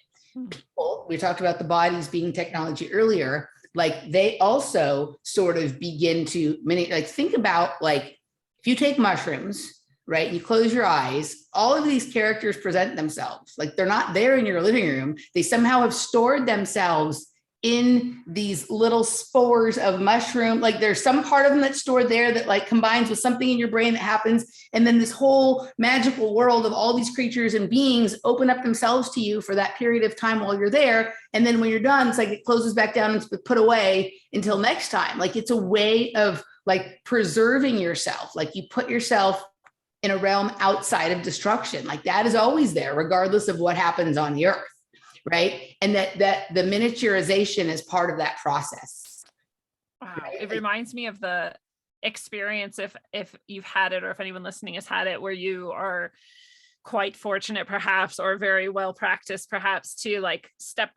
People, we talked about the bodies being technology earlier, like they also sort of begin to like think about, like if you take mushrooms, right, you close your eyes, all of these characters present themselves like they're not there in your living room. They somehow have stored themselves in these little spores of mushroom. Like there's some part of them that's stored there that like combines with something in your brain that happens. And then this whole magical world of all these creatures and beings open up themselves to you for that period of time while you're there. And then when you're done, it's like it closes back down and it's put away until next time. Like it's a way of like preserving yourself. Like you put yourself in a realm outside of destruction. Like that is always there, regardless of what happens on the earth. Right. And that the miniaturization is part of that process. Wow. Right? It reminds me of the experience, if you've had it, or if anyone listening has had it, where you are quite fortunate perhaps, or very well practiced perhaps, to like step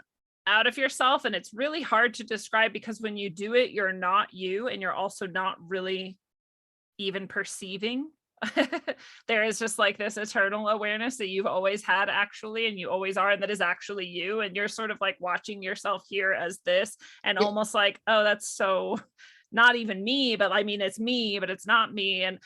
out of yourself. And it's really hard to describe because when you do it, you're not you, and you're also not really even perceiving. There is just like this eternal awareness that you've always had actually, and you always are, and that is actually you, and you're sort of like watching yourself here as this, and almost like, oh, that's so not even me, but I mean it's me, but it's not me. And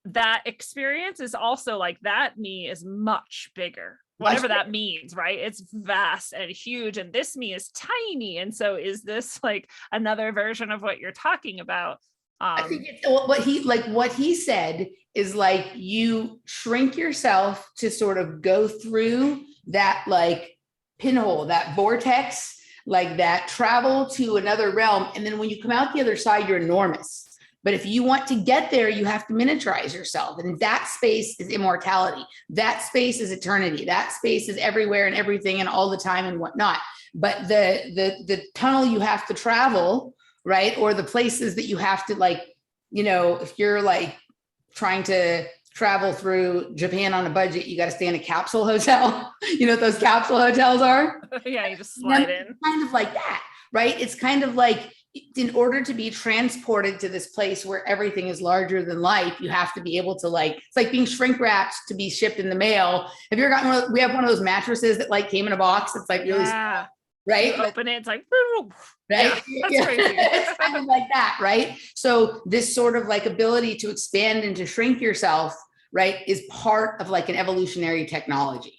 that experience is also like, that me is much bigger, whatever that means, right? It's vast and huge, and this me is tiny. And so is this like another version of what you're talking about? I think what he said is like you shrink yourself to sort of go through that like pinhole, that vortex, like that travel to another realm. And then when you come out the other side, you're enormous. But if you want to get there, you have to miniaturize yourself. And that space is immortality. That space is eternity. That space is everywhere and everything and all the time and whatnot. But the tunnel you have to travel, right? Or the places that you have to, like, you know, if you're like trying to travel through Japan on a budget, you got to stay in a capsule hotel. You know what those capsule hotels are? Yeah, you just slide in. Kind of like that, right? It's kind of like, in order to be transported to this place where everything is larger than life, you have to be able to, like, it's like being shrink wrapped to be shipped in the mail. Have you ever gotten we have one of those mattresses that like came in a box. It's like really small, right? You open it, it's like, right? Yeah, that's crazy. It's kind of like that, right? So this sort of like ability to expand and to shrink yourself, right, is part of like an evolutionary technology,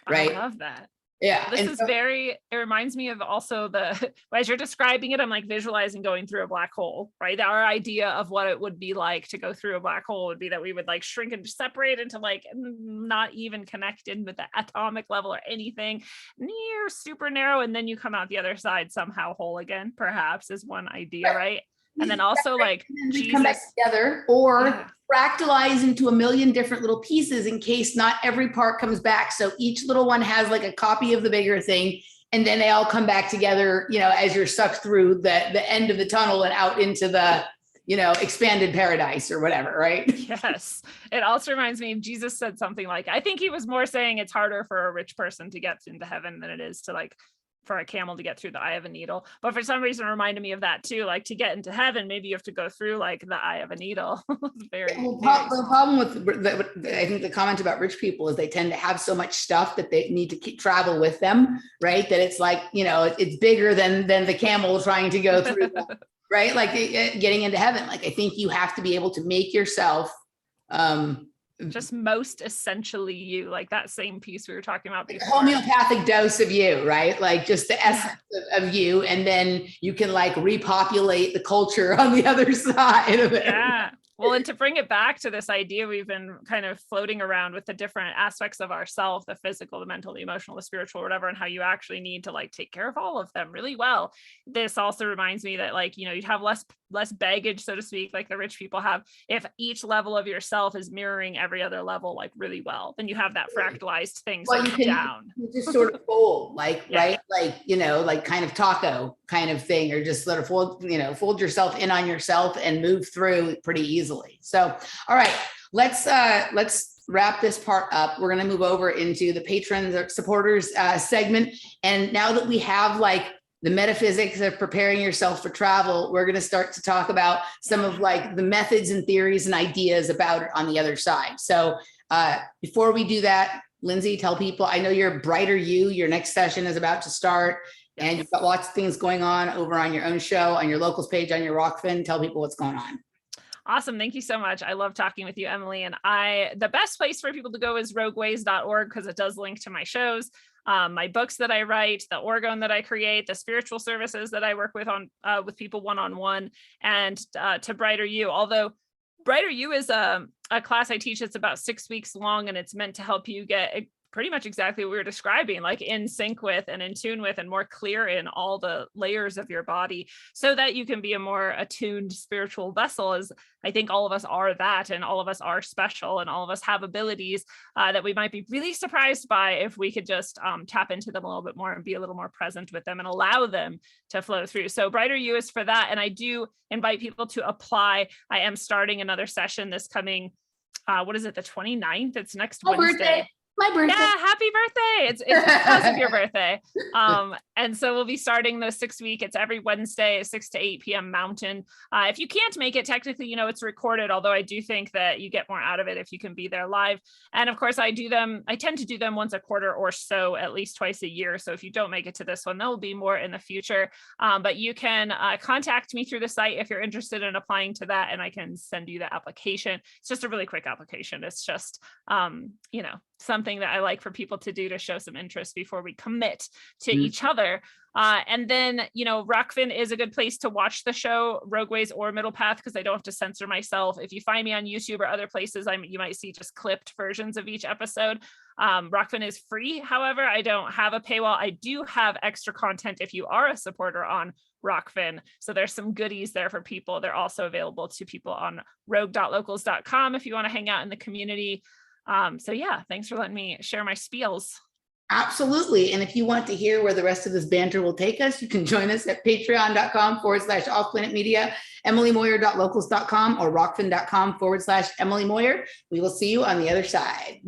right? I love that. Yeah. This And is so- it reminds me of also as you're describing it, I'm like visualizing going through a black hole, right? Our idea of what it would be like to go through a black hole would be that we would like shrink and separate into like not even connected with the atomic level or anything, near super narrow. And then you come out the other side somehow whole again, perhaps, is one idea, right? And then also like we come back together, or fractalize into a million different little pieces in case not every part comes back. So each little one has like a copy of the bigger thing, and then they all come back together, you know, as you're sucked through the end of the tunnel and out into the, you know, expanded paradise or whatever, right? Yes. It also reminds me, Jesus said something like, I think he was more saying it's harder for a rich person to get into heaven than it is to like for a camel to get through the eye of a needle. But for some reason, it reminded me of that too. Like to get into heaven, maybe you have to go through like the eye of a needle. The problem with I think the comment about rich people is they tend to have so much stuff that they need to travel with them, right? That it's like, you know, it's bigger than the camel trying to go through, right? Like getting into heaven. Like I think you have to be able to make yourself just most essentially you, like that same piece we were talking about before. Homeopathic dose of you, right? Like just the essence of you, and then you can like repopulate the culture on the other side of it. Yeah. Well, and to bring it back to this idea we've been kind of floating around with the different aspects of ourself, the physical, the mental, the emotional, the spiritual, whatever, and how you actually need to like take care of all of them really well. This also reminds me that like, you know, you'd have less baggage, so to speak, like the rich people have. If each level of yourself is mirroring every other level like really well, then you have that fractalized thing down. You just sort of fold, like, yeah. Right? Like, you know, like kind of taco kind of thing, or just sort of fold yourself in on yourself and move through pretty easily. So, all right, let's wrap this part up. We're going to move over into the patrons or supporters segment. And now that we have like the metaphysics of preparing yourself for travel, we're going to start to talk about some of like the methods and theories and ideas about it on the other side. So before we do that, Lindsey, tell people, I know you're Brighter You, your next session is about to start, and you've got lots of things going on over on your own show, on your locals page, on your Rockfin. Tell people what's going on. Awesome. Thank you so much. I love talking with you, Emily. And the best place for people to go is rogueways.org, because it does link to my shows, my books that I write, the orgone that I create, the spiritual services that I work with with people one-on-one, and to Brighter You. Although Brighter You is a class I teach. It's about 6 weeks long, and it's meant to help you get pretty much exactly what we were describing, like in sync with and in tune with and more clear in all the layers of your body, so that you can be a more attuned spiritual vessel. As I think all of us are that, and all of us are special, and all of us have abilities that we might be really surprised by if we could just tap into them a little bit more and be a little more present with them and allow them to flow through. So Brighter You is for that. And I do invite people to apply. I am starting another session this coming, what is it, the 29th? It's next Wednesday. Birthday. My birthday. Yeah, happy birthday. It's because of your birthday. And so we'll be starting the 6 week. It's every Wednesday, 6 to 8 p.m. Mountain. If you can't make it, technically, you know, it's recorded, although I do think that you get more out of it if you can be there live. And of course, I tend to do them once a quarter or so, at least twice a year. So if you don't make it to this one, there will be more in the future. But you can contact me through the site if you're interested in applying to that, and I can send you the application. It's just a really quick application. It's just, you know, something that I like for people to do to show some interest before we commit to each other. And then, you know, Rockfin is a good place to watch the show, Rogueways or Middle Path, because I don't have to censor myself. If you find me on YouTube or other places, you might see just clipped versions of each episode. Rockfin is free. However, I don't have a paywall. I do have extra content if you are a supporter on Rockfin. So there's some goodies there for people. They're also available to people on rogue.locals.com if you want to hang out in the community. So yeah, thanks for letting me share my spiels. Absolutely. And if you want to hear where the rest of this banter will take us, you can join us at patreon.com/offplanetmedia, emilymoyer.locals.com, or rockfin.com/Emily Moyer. We will see you on the other side.